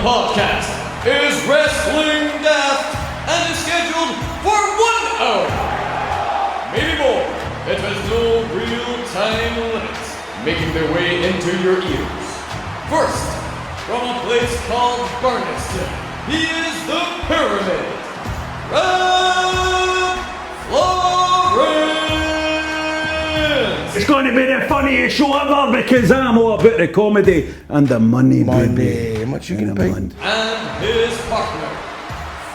podcast is Wrestling Daft and is scheduled for 1 hour. Maybe more. It has no real time limits, making their way into your ears. First, from a place called Barneston, he is the Pyramid. It's going to be the funniest show ever because I'm all about the comedy and the money, baby. How much you gonna pay? And his partner,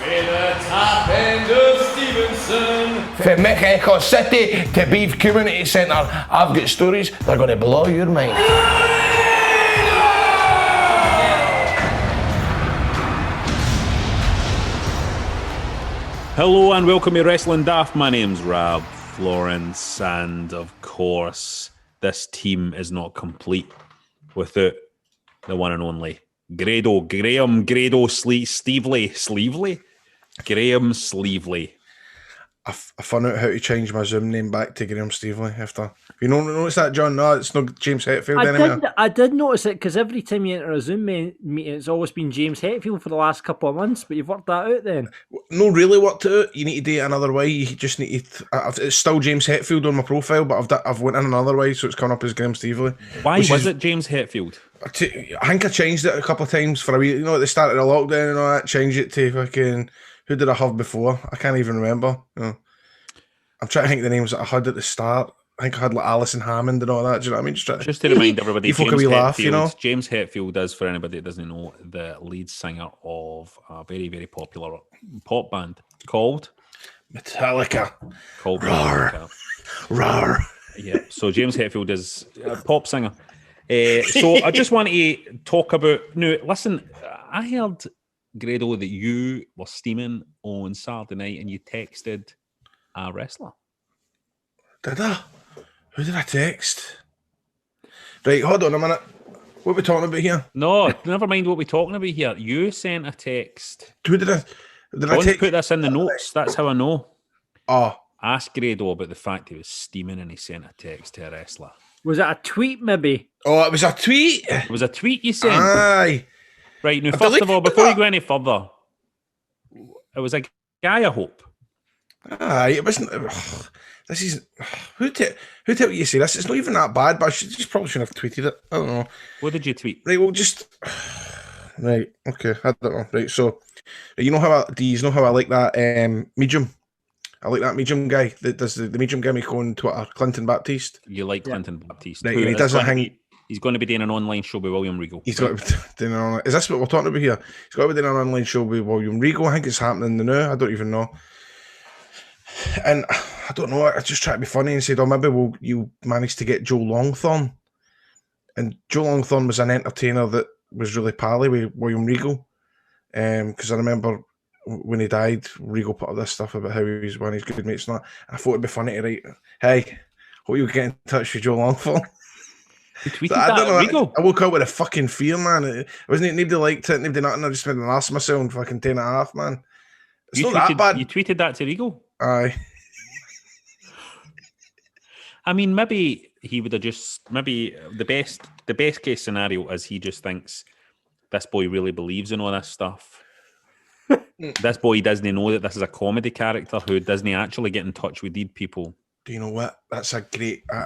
the top end of Stevenson. From Mexico City to Beef Community Centre, I've got stories that are going to blow your mind. Hello and welcome to Wrestling Daft. My name's Rob Florence, and of course, this team is not complete without the one and only Grado, Graham Sleevely. Graham Sleevely. I found out how to change my Zoom name back to Graham Stevely after. You know, notice that, John? No, it's not James Hetfield anymore. I did notice it because every time you enter a Zoom meeting, it's always been James Hetfield for the last couple of months. But you've worked that out then. No, really worked it out. You need to do it another way. You just need to. It's still James Hetfield on my profile, but I've went in another way, so it's coming up as Graham Stevely. Why was it James Hetfield? I think I changed it a couple of times for a week. You know, at the start of the lockdown and all that, changed it to fucking. Who did I have before? I can't even remember. You know. I'm trying to think of the names that I had at the start. I think I had like Alison Hammond and all that. Do you know what I mean? Just to remind everybody, James Hetfield is, for anybody that doesn't know, the lead singer of a very, very popular pop band called Metallica. Metallica. Rawr. Yeah, so James Hetfield is a pop singer. So I just want to talk about... Now, listen, I heard, Grado, that you were steaming on Saturday night and you texted a wrestler. Did I? Who did I text? Right, hold on a minute. What are we talking about here? No, never mind what we're talking about here. You sent a text. Who did I text? Put this in the notes. That's how I know. Oh. Ask Grado about the fact he was steaming and he sent a text to a wrestler. Was it a tweet, maybe? Oh, it was a tweet? It was a tweet you sent? Aye. Right, now, first of all, before you go any further, it was a guy, I hope. Aye, it wasn't. This is who tell you say this? It's not even that bad, but I just probably shouldn't have tweeted it. I don't know. What did you tweet? Right, well, just right. Okay, I don't know. Right, so you know how I like that medium. I like that medium guy that does the medium gimmick on Twitter, Clinton Baptiste. You like Clinton Baptiste? Right, and he does a thing. He's going to be doing an online show with William Regal. He's got to be doing an online. Is this what we're talking about here? He's got to be doing an online show with William Regal. I think it's happening now. I don't even know. And I don't know, I just tried to be funny and said, oh, maybe you managed to get Joe Longthorne. And Joe Longthorne was an entertainer that was really pally with William Regal. Because I remember when he died, Regal put up this stuff about how he was one of his good mates and that. And I thought it'd be funny to write, hey, hope you get in touch with Joe Longthorne. He tweeted that at Regal? I woke up with a fucking fear, man. It wasn't nobody liked it, nobody nothing. I just made an ass of myself and fucking 10.5, man. It's not that bad. You tweeted that to Regal? Aye. I mean, maybe he would have the best case scenario is he just thinks this boy really believes in all this stuff. This boy doesn't know that this is a comedy character who doesn't actually get in touch with these people. Do you know what? That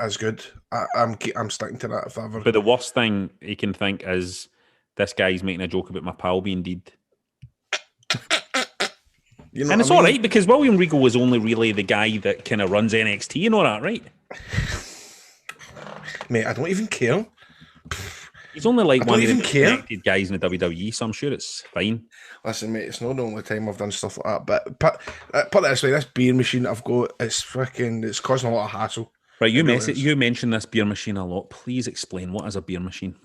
is good. I'm sticking to that if ever. But the worst thing he can think is this guy's making a joke about my pal being dead. You know and it's all right because William Regal was only really the guy that kind of runs NXT and all that, right? Mate, I don't even care. He's only like one of the connected guys in the WWE, so I'm sure it's fine. Listen, mate, it's not the only time I've done stuff like that. But put it this way, this beer machine that I've got, it's causing a lot of hassle. Right, you mentioned this beer machine a lot. Please explain, what is a beer machine?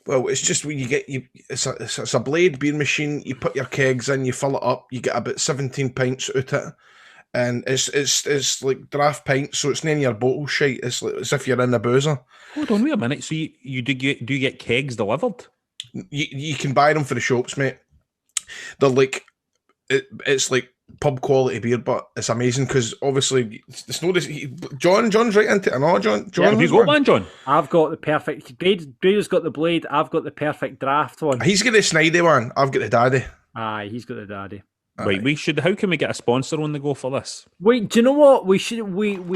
Well, it's just when it's a blade beer machine. You put your kegs in, you fill it up, you get about 17 pints out it, and it's like draft pints, so it's not in your bottle shite. It's like as if you're in a boozer. Hold on, wait a minute. So you do get kegs delivered? You can buy them for the shops, mate. They're like it's like pub quality beer, but it's amazing because obviously it's no. John's right into it. No, John. Have you has got one, John? I've got the perfect. Grado's got the blade. I've got the perfect draft one. He's got the snidey one. I've got the daddy. Aye, he's got the daddy. Right, we should. How can we get a sponsor on the go for this? Wait, do you know what? We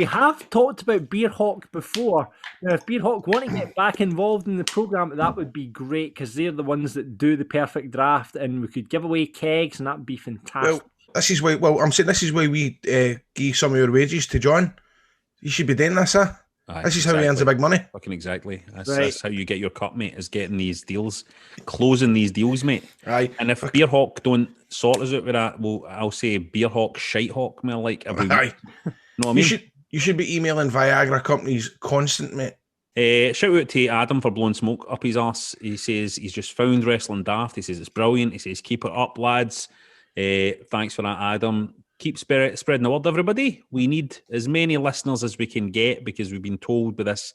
have talked about Beer Hawk before. Now, if Beer Hawk want to get back involved in the programme, that would be great because they're the ones that do the perfect draft, and we could give away kegs, and that would be fantastic. Well, this is why. Well, I'm saying this is why we give some of your wages to John. You should be doing this, huh? Aye, this is how he earns the big money. Fucking exactly. That's how you get your cut, mate, is getting these deals, closing these deals, mate. Aye. And if Beer Hawk don't sort us out with that, well, I'll say Beer Hawk, Shite Hawk, man, like every week. Know what I mean? You should be emailing Viagra companies constant, mate. Shout out to Adam for blowing smoke up his arse. He says he's just found Wrestling Daft. He says it's brilliant. He says keep it up, lads. Thanks for that, Adam. Keep spreading the word, everybody. We need as many listeners as we can get because we've been told by this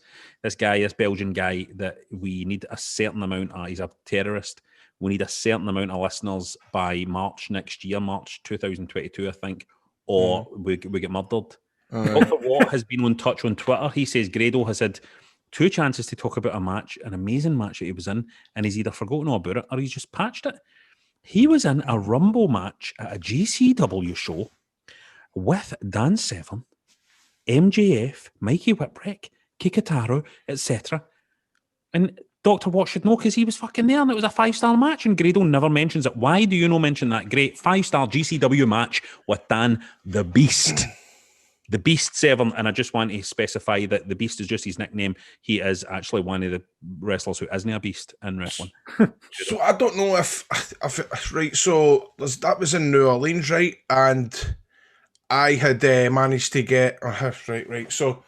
Belgian guy, that we need a certain amount. He's a terrorist. We need a certain amount of listeners by March next year, March 2022, I think, or we get murdered. Dr. Watt has been on touch on Twitter. He says Grado has had 2 chances to talk about a match, an amazing match that he was in, and he's either forgotten all about it or he's just patched it. He was in a Rumble match at a GCW show with Dan Severn, MJF, Mikey Whipwreck, Kikataro, etc. And Dr. Watt should know because he was fucking there and it was a 5-star match and Grado never mentions it. Why do you not mention that great 5-star GCW match with Dan the Beast? The Beast Severn, and I just want to specify that the Beast is just his nickname. He is actually one of the wrestlers who isn't a beast in wrestling. So I don't know if right. So that was in New Orleans, right? And I had managed to get right. So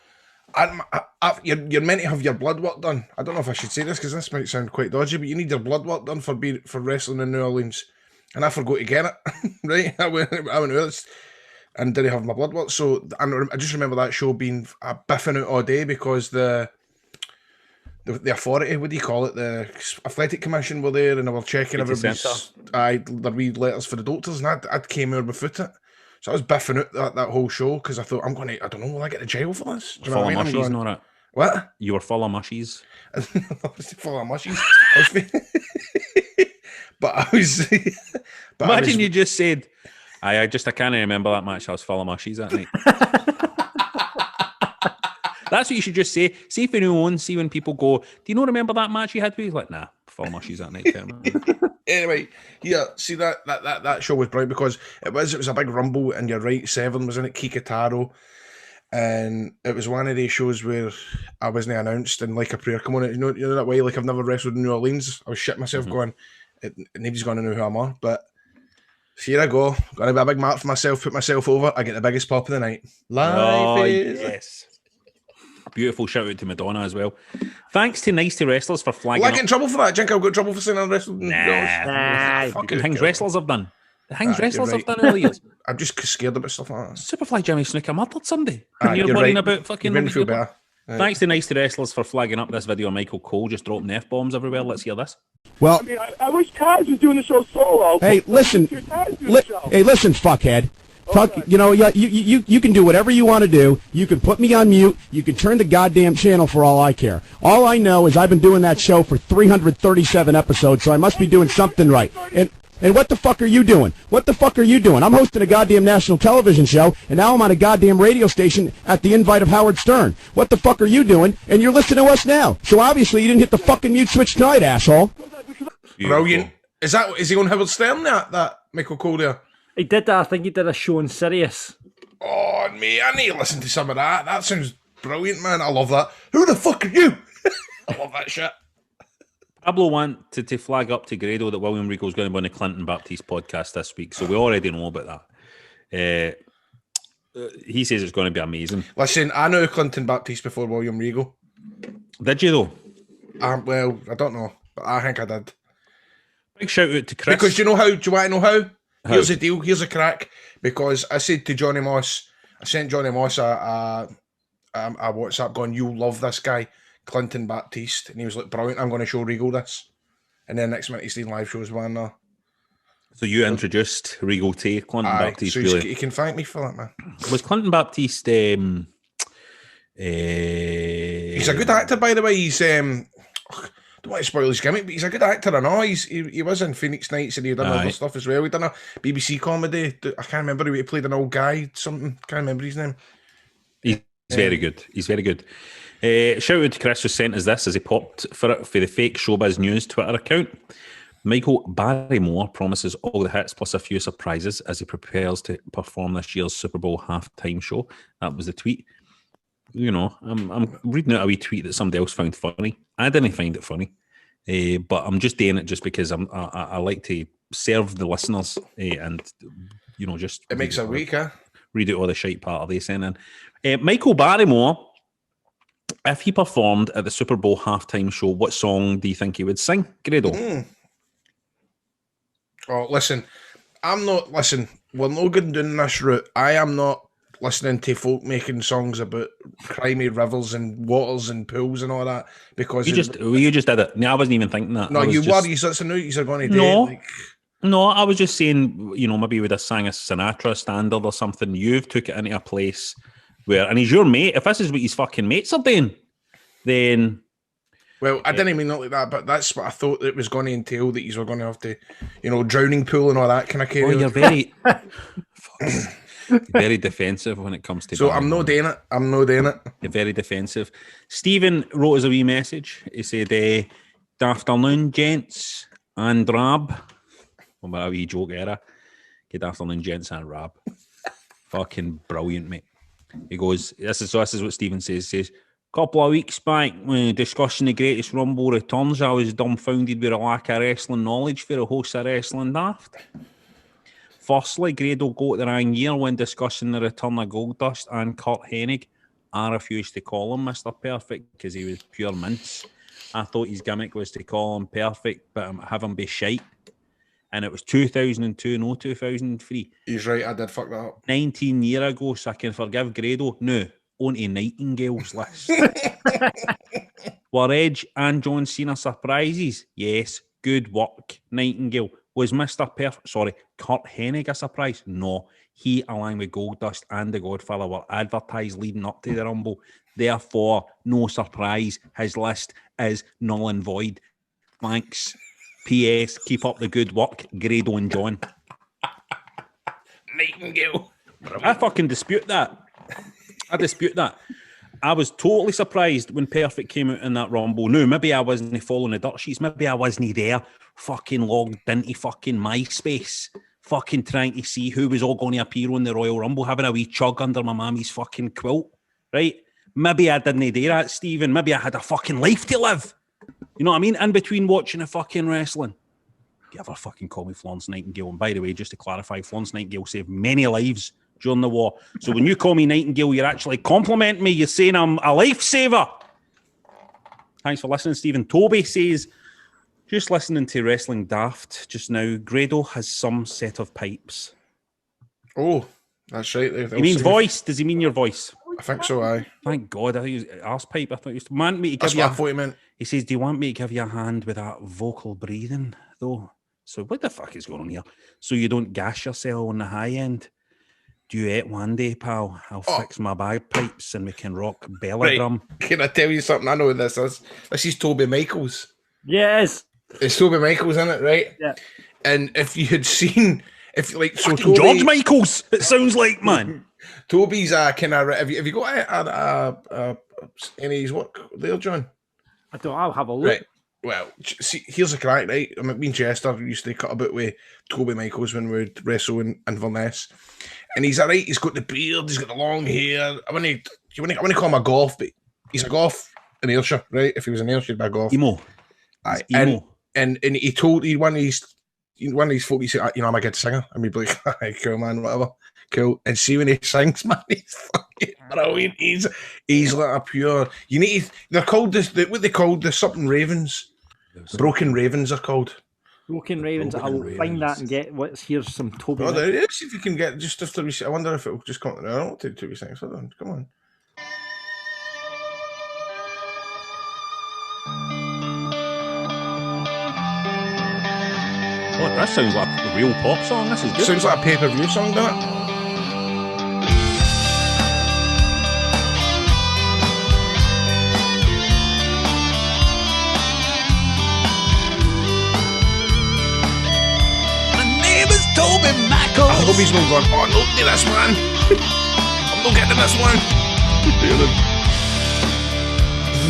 you're meant to have your blood work done. I don't know if I should say this because this might sound quite dodgy, but you need your blood work done for wrestling in New Orleans, and I forgot to get it. Right, I went with and didn't have my blood work. So I just remember that show being biffing out all day because the authority, what do you call it, the athletic commission were there and they were checking everybody's their wee letters for the doctors, and I came out without it. So I was biffing out that whole show because I thought, I don't know, will I get to jail for this? Do you know full what of mushies, not it? What? You were full of mushies. Full of mushies. Imagine you just said, I can't remember that match. I was full of mushies that night. That's what you should just say. See if anyone, see when people go, do you not remember that match you had with? Like, nah, full of mushies that night. Anyway, yeah, see that show was brilliant because it was a big rumble, and you're right, Severn was in it, Kikataro, and it was one of these shows where I wasn't announced and like a prayer come on it. You know that way, like I've never wrestled in New Orleans. I was shitting myself going, nobody's gonna know who I'm on, but here I go, gonna be a big mark for myself, put myself over, I get the biggest pop of the night. Yes. Beautiful shout out to Madonna as well. Thanks to Nice to Wrestlers for flagging. Will I get in trouble for that? I think I've got trouble for saying I wrestled. Nah, fucking things wrestlers have done. The things wrestlers have done over the years. I'm just scared about stuff like that. Superfly Jimmy Snooker murdered somebody. And you're worrying about fucking. You feel better. Thanks to Nice to Wrestlers for flagging up this video of Michael Cole just dropping F-bombs everywhere. Let's hear this. Well, I mean, I wish Taz was doing the show solo. Hey, listen. Hey, listen, fuckhead. Talk, you know, you can do whatever you want to do. You can put me on mute. You can turn the goddamn channel for all I care. All I know is I've been doing that show for 337 episodes, so I must be doing something right. And what the fuck are you doing? What the fuck are you doing? I'm hosting a goddamn national television show, and now I'm on a goddamn radio station at the invite of Howard Stern. What the fuck are you doing? And you're listening to us now. So obviously you didn't hit the fucking mute switch tonight, asshole. Brilliant. Is he on Howard Stern, that Michael Cole there? He did that. I think he did a show on Sirius. Oh, mate, I need to listen to some of that. That sounds brilliant, man. I love that. Who the fuck are you? I love that shit. Pablo wanted to flag up to Grado that William Regal's going to be on the Clinton Baptiste podcast this week, so we already know about that. He says it's going to be amazing. Listen, I knew Clinton Baptiste before William Regal. Did you, though? Well, I don't know, but I think I did. Big shout out to Chris. Because do you want to know how? How? Here's the deal. Here's a crack. Because I said to Johnny Moss, I sent Johnny Moss a WhatsApp going, "You'll love this guy, Clinton Baptiste," and he was like, "Brilliant! I'm going to show Regal this." And then next minute he's doing live shows, man. So you introduced Regal Tay, Clinton Aye, Baptiste. so Really. he can thank me for that, man. Was Clinton Baptiste? He's a good actor, by the way. He's don't want to spoil his gimmick, but he's a good actor. I know he was in Phoenix Nights and he done other stuff as well. He done a BBC comedy. I can't remember who he played, an old guy, something. Can't remember his name. He's very good. He's very good. Shout out to Chris who sent us this as he popped for it for the fake Showbiz News Twitter account. Michael Barrymore promises all the hits plus a few surprises as he prepares to perform this year's Super Bowl halftime show. That was the tweet. You know, I'm reading out a wee tweet that somebody else found funny. I didn't find it funny, but I'm just doing it just because I like to serve the listeners and, you know, just... It makes a week, huh? Read out all the shite part of they sent in. Michael Barrymore, if he performed at the Super Bowl halftime show, what song do you think he would sing, Grado? Oh, listen, we're not going down this route. I am not listening to folk making songs about crimey rivers and waters and pools and all that because... You just did it. No, I wasn't even thinking that. No, you were. That's a new you're going to do. No, I was just saying, you know, maybe you would have sang a Sinatra standard or something. You've took it into a place where... And he's your mate. If this is what his fucking mates are doing, then... Well, I didn't mean not like that, but that's what I thought it was going to entail, that you were going to have to, you know, drowning pool and all that kind of carry. Oh, you're very... very defensive when it comes to... So I'm not doing it. You're very defensive. Stephen wrote us a wee message. He said, "Good afternoon, gents and Rab." Well, a wee joke era. Good afternoon, gents and Rab. Fucking brilliant, mate. He goes, this is what Stephen says. He says, "Couple of weeks back, when discussing the Greatest Rumble returns, I was dumbfounded with a lack of wrestling knowledge for a host of Wrestling Daft. Firstly, Grado got the wrong year when discussing the return of Goldust and Kurt Hennig. I refused to call him Mr. Perfect because he was pure mince. I thought his gimmick was to call him Perfect, but have him be shite. And it was 2002, no 2003. He's right, I did fuck that up. 19 years ago, so I can forgive Grado. No, onto Nightingale's list. Were Edge and John Cena surprises? Yes, good work, Nightingale. Was Mr. Kurt Hennig a surprise? No. He, along with Goldust and The Godfather, were advertised leading up to the Rumble. Therefore, no surprise. His list is null and void. Thanks. P.S. Keep up the good work, Grado and John." Nightingale. I fucking dispute that. I was totally surprised when Perfect came out in that Rumble. No, maybe I wasn't following the dirt sheets. Maybe I wasn't there, fucking logged into fucking MySpace, fucking trying to see who was all going to appear on the Royal Rumble, having a wee chug under my mammy's fucking quilt, right? Maybe I didn't do that, Stephen. Maybe I had a fucking life to live. You know what I mean? In between watching the fucking wrestling. You ever fucking call me Florence Nightingale? And by the way, just to clarify, Florence Nightingale saved many lives during the war. So when you call me Nightingale, you're actually complimenting me. You're saying I'm a lifesaver. Thanks for listening, Stephen. Toby says, "Just listening to Wrestling Daft just now, Grado has some set of pipes." Oh, that's right. He means voice. Does he mean your voice? I think so, aye. Thank God. I think he was arse pipe. I thought he was want me to give That's you what I thought he meant. He says, "Do you want me to give you a hand with that vocal breathing, though?" So what the fuck is going on here? So you don't gas yourself on the high end? Duet one day, pal. I'll fix my bagpipes and we can rock Bella drum. Can I tell you something? I know who this is. This is Toby Michaels. Yes. It's Toby Michaels, in it, right? Yeah. And if you had seen, if like, so Fucking Toby, George Michaels, it sounds like, man. Toby's kind of. Have you got any of his work there, John? I don't. I'll have a look. Right. Well, see, here's the crack, right? I mean, me and Chester used to cut a bit with Toby Michaels when we would wrestle in Inverness. And he's alright, he's got the beard, he's got the long hair. I want to call him a golf, but he's a golf in Ayrshire, right? If he was in Ayrshire, he'd be a golf. Emo. Aye. Emo. And he told one of these folk, he said, you know, I'm a good singer. And we'd be like, "Aye, cool, man, whatever. Cool." And see when he sings, man, he's fucking brilliant. He's like a pure. You need to, they're called this, what they called the something Ravens. Broken Ravens are called. Broken Ravens. I'll find that and get. Here's some Toby. Oh, there it is. If you can get just after we. I wonder if it will just come. I don't take 2 seconds. Hold on. Come on. God, that sounds like a real pop song. This is good. Sounds like a pay-per-view song, doesn't it? Toby Michaels. I hope he's not going, oh, no, do this one. I'm not getting this one.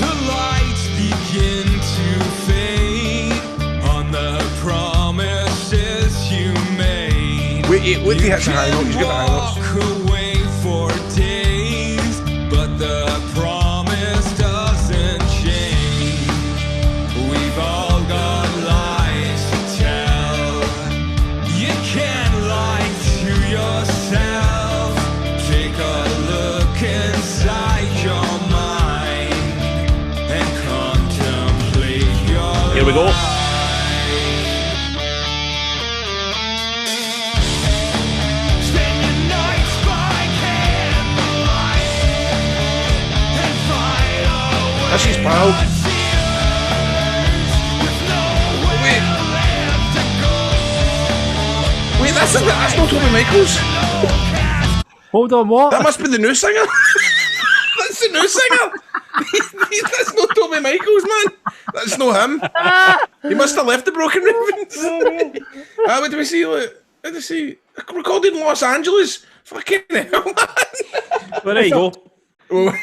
The lights begin to fade on the promises you made. Wait, he hits the high note. He's got the high notes. Walk away for days, but the promise doesn't change. We've all got lies to tell. You can't lie to yourself. Take a look inside your mind and contemplate your Here we go. life. Spend your nights by candlelight and fight away That's his pal. your tears with nowhere left to go. Wait, that's not Toby Michaels. Hold on, what? That must be the new singer. That's the new singer. That's not Toby Michaels, man. That's not him. He must have left the Broken Ravens. What do we see? What do we see? Recorded in Los Angeles. Fucking hell, man. Well, there you go. Oh,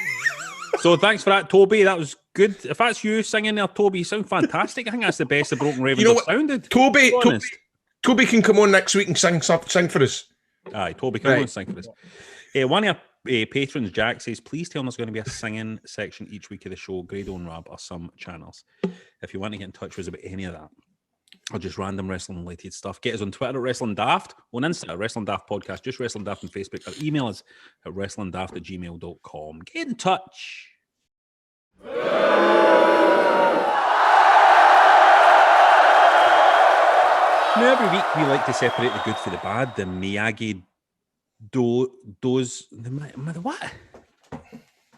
So thanks for that, Toby. That was good. If that's you singing there, Toby, you sound fantastic. I think that's the best the Broken Ravens You know have what? sounded. Toby, To be honest. Toby can come on next week and sing for us. Aye, Toby, come Right. on, sing for us. One of our patrons, Jack, says, please tell them there's going to be a singing section each week of the show. Grado and Rab are some channels. If you want to get in touch with us about any of that, or just random wrestling related stuff, get us on Twitter at Wrestling Daft, on Insta at Wrestling Daft Podcast, just Wrestling Daft on Facebook, or email us at wrestlingdaft@gmail.com. Get in touch. Now, every week we like to separate the good for the bad, the Miyagi the what?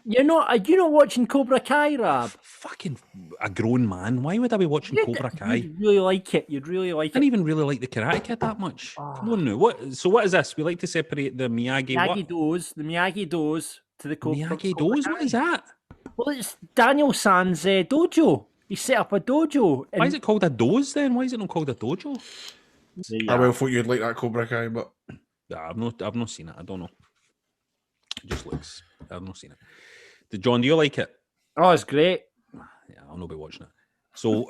Are you not watching Cobra Kai, Rab? Fucking a grown man. Why would I be watching Cobra Kai? You'd really like it. You'd really like I didn't it. even really like the Karate Kid that much. Come on now. What? So what is this? We like to separate the Miyagi what? The Miyagi-Do's to the Cobra Miyagi Cobra Do's? Kai. What is that? Well, it's Daniel San's dojo. He set up a dojo. Why is it called a doze then? Why is it not called a dojo? I well thought you'd like that Cobra Kai, but Nah, I've not seen it. I don't know. It just looks. I've not seen it. John, do you like it? Oh, it's great. Yeah, I'll not be watching it. So,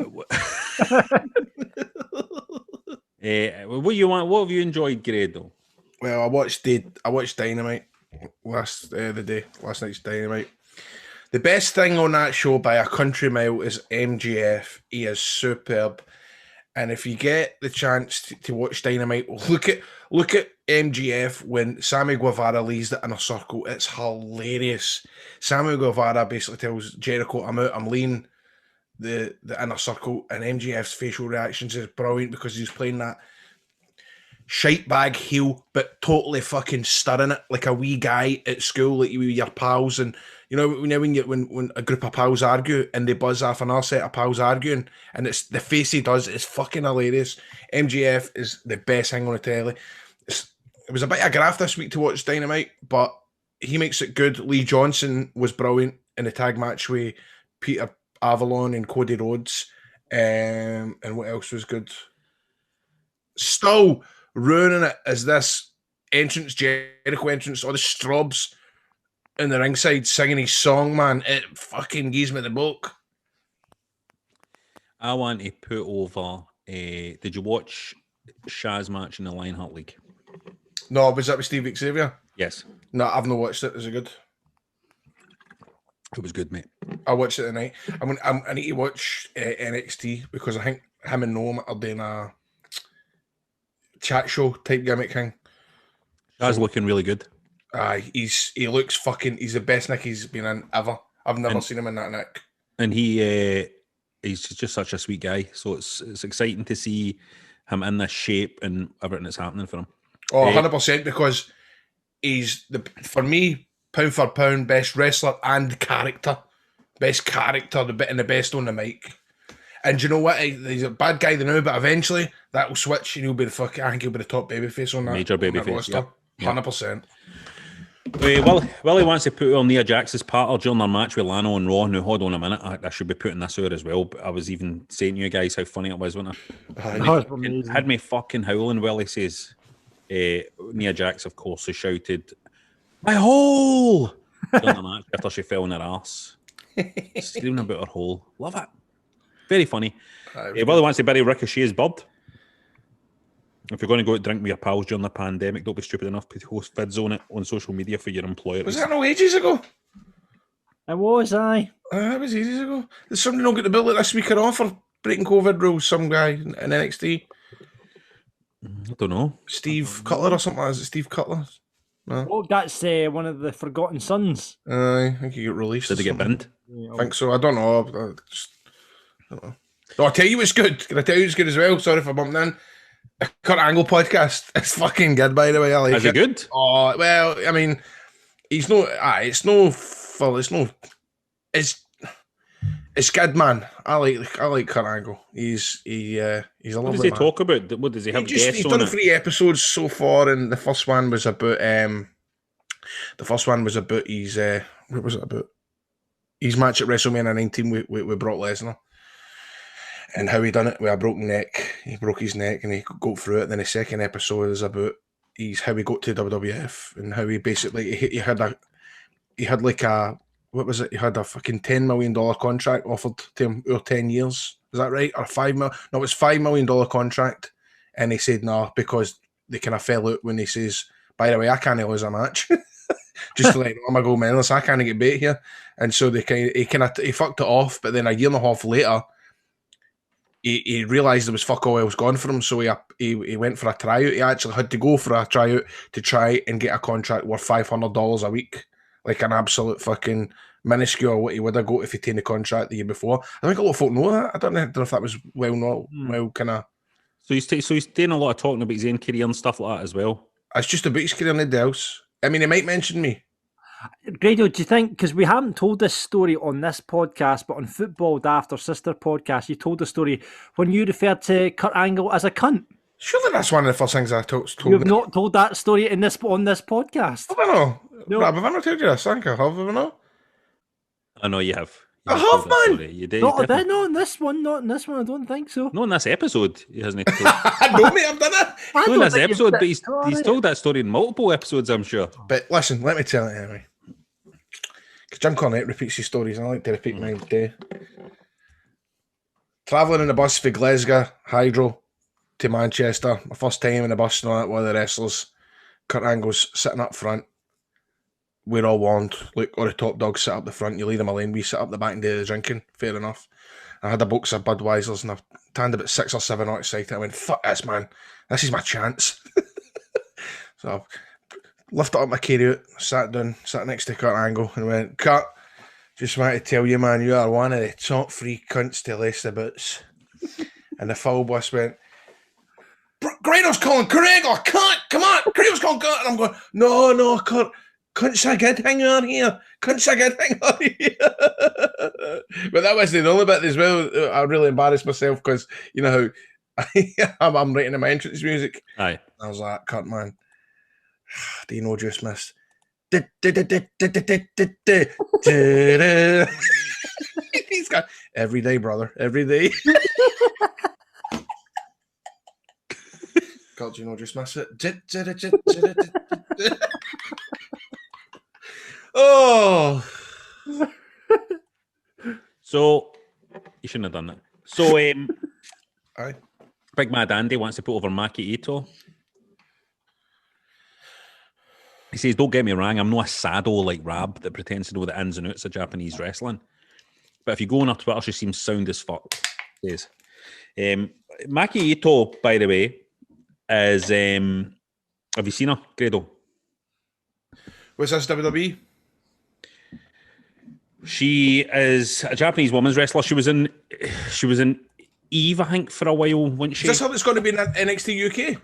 what you want? What have you enjoyed, Grado? well, I watched Dynamite last night's Dynamite. The best thing on that show by a country mile is MGF. He is superb. And if you get the chance to watch Dynamite, look at MGF when Sammy Guevara leaves the inner circle. It's hilarious. Sammy Guevara basically tells Jericho, I'm out, I'm leaving the inner circle, and MGF's facial reactions is brilliant because he's playing that shite bag heel, but totally fucking stirring it like a wee guy at school, like you with your pals. And you know when a group of pals argue and they buzz off another set of pals arguing, and it's the face he does is fucking hilarious. MGF is the best thing on the telly. It was a bit of a graft this week to watch Dynamite, but he makes it good. Lee Johnson was brilliant in the tag match with Peter Avalon and Cody Rhodes. And what else was good? Still ruining it is this Jericho entrance, all the strobs in the ringside singing his song, man. It fucking gives me the book. I want to put over. Did you watch Shaz match in the Lionheart League? No, was that with Steve Xavier? Yes, No, I've not watched it. Is it good? it was good, mate. I watched it tonight. I need to watch NXT because I think him and Noam are doing a chat show type gimmick thing. Shaz looking really good. He looks fucking. He's the best Nick he's been in ever. I've never seen him in that Nick. And he's just such a sweet guy. So it's exciting to see him in this shape and everything that's happening for him. Oh, 100%, because he's for me, pound for pound, best wrestler and character. Best character, the best on the mic. And do you know what? He's a bad guy now, but eventually that will switch and he'll be I think he'll be the top babyface on that. Major on that babyface, roster. yep. 100%. Willie wants to put on Nia Jax's partner during their match with Lano and Raw. Now, hold on a minute. I should be putting this out as well, but I was even saying to you guys how funny it was, wasn't I? It had me fucking howling. Willie says, Nia Jax, of course, has shouted, "My hole!" during the match after she fell on her arse. Screaming about her hole. Love it. Very funny. Willie wants to bury Ricochet's bird. If you're going to go out drink with your pals during the pandemic, don't be stupid enough to post vids on it on social media for your employer. Was that no ages ago? It was, aye. That was ages ago. Did somebody not get the bill this week or off for breaking COVID rules? Some guy in NXT? I don't know. Steve Cutler or something? Is it Steve Cutler? No. Oh, that's one of the Forgotten Sons. I think he got released. Did he get binned? I think so. I don't know. I don't know. No, I'll tell you what's good. Can I tell you what's good as well? Sorry for bumping in. A Kurt Angle podcast. It's fucking good, by the way. I like Is it good? Oh, well, I mean, it's good, man. I like Kurt Angle. He's a lovely man. What does he talk about? What does he have guests He's on done it? 3 episodes so far, and the first one was about his what was it about? His match at WrestleMania 19 with Brock Lesnar. And how he done it with a broken neck. He broke his neck and he got through it. And then the second episode is about how he got to WWF and how he basically he had like a what was it? He had a fucking $10 million contract offered to him over 10 years. Is that right? Or $5 million? No, it was $5 million contract. And he said no, because they kind of fell out when he says, by the way, I can't lose a match. Just to let him know, I'm a gold medalist, I can't get bait here. And so he fucked it off, but then a year and a half later, he realised there was fuck all else gone for him, so he went for a tryout. He actually had to go for a tryout to try and get a contract worth $500 a week, like an absolute fucking minuscule what he would have got if he'd taken the contract the year before. I think a lot of folk know that. I don't know if that was well kind of. So he's doing a lot of talking about his own career and stuff like that as well. It's just about his career, nothing else. I mean, he might mention me. Grado, do you think, because we haven't told this story on this podcast, but on Football Daft, our sister podcast, you told the story when you referred to Kurt Angle as a cunt. Surely that's one of the first things I told. You've not told that story on this podcast. I don't know. No. Rob, have I not told you this? I think I have, have I not? I know you have. I have, man. Story. You did. Not on this one, I don't think so. Not in this episode. He hasn't told. No, mate, I've done it. I Not in don't this think episode, you've- but he's told that story in multiple episodes, I'm sure. But listen, let me tell it anyway. Because Jim Cornette repeats his stories, and I like to repeat mine too. Travelling in the bus for Glasgow, Hydro, to Manchester. My first time in the bus, and all that, one of the wrestlers. Kurt Angle's sitting up front. We're all warned. Look, all the top dogs sit up the front. You lead them a lane. We sit up the back and do the drinking. Fair enough. I had a box of Budweisers, and I've tanned about 6 or 7 out excited. I went, fuck this, man. This is my chance. So I lifted up my carry-out, sat next to Kurt Angle, and went, Kurt, just want to tell you, man, you are one of the top 3 cunts to lace the boots. And the foul boss went, Grado's calling Kurt Angle, cunt, come on, Grado's calling Kurt. And I'm going, no, Kurt, cunt's a good thing on here. Cunt's a good thing on here. But that wasn't the only bit as well. I really embarrassed myself because, you know how I'm writing my entrance music. Aye. I was like, Kurt, man, do you know just missed? He's got every day, brother, every day. God, you know just miss it. Oh, So you shouldn't have done that. So aye. Big Mad Andy wants to put over Maki Ito. He says, don't get me wrong, I'm not a sado like Rab that pretends to know the ins and outs of Japanese wrestling. But if you go on her Twitter, she seems sound as fuck. Says. Maki Ito, by the way, is... have you seen her, Grado? What's this, WWE? She is a Japanese women's wrestler. She was in Eve, I think, for a while, wasn't she? Is this how it's going to be in NXT UK?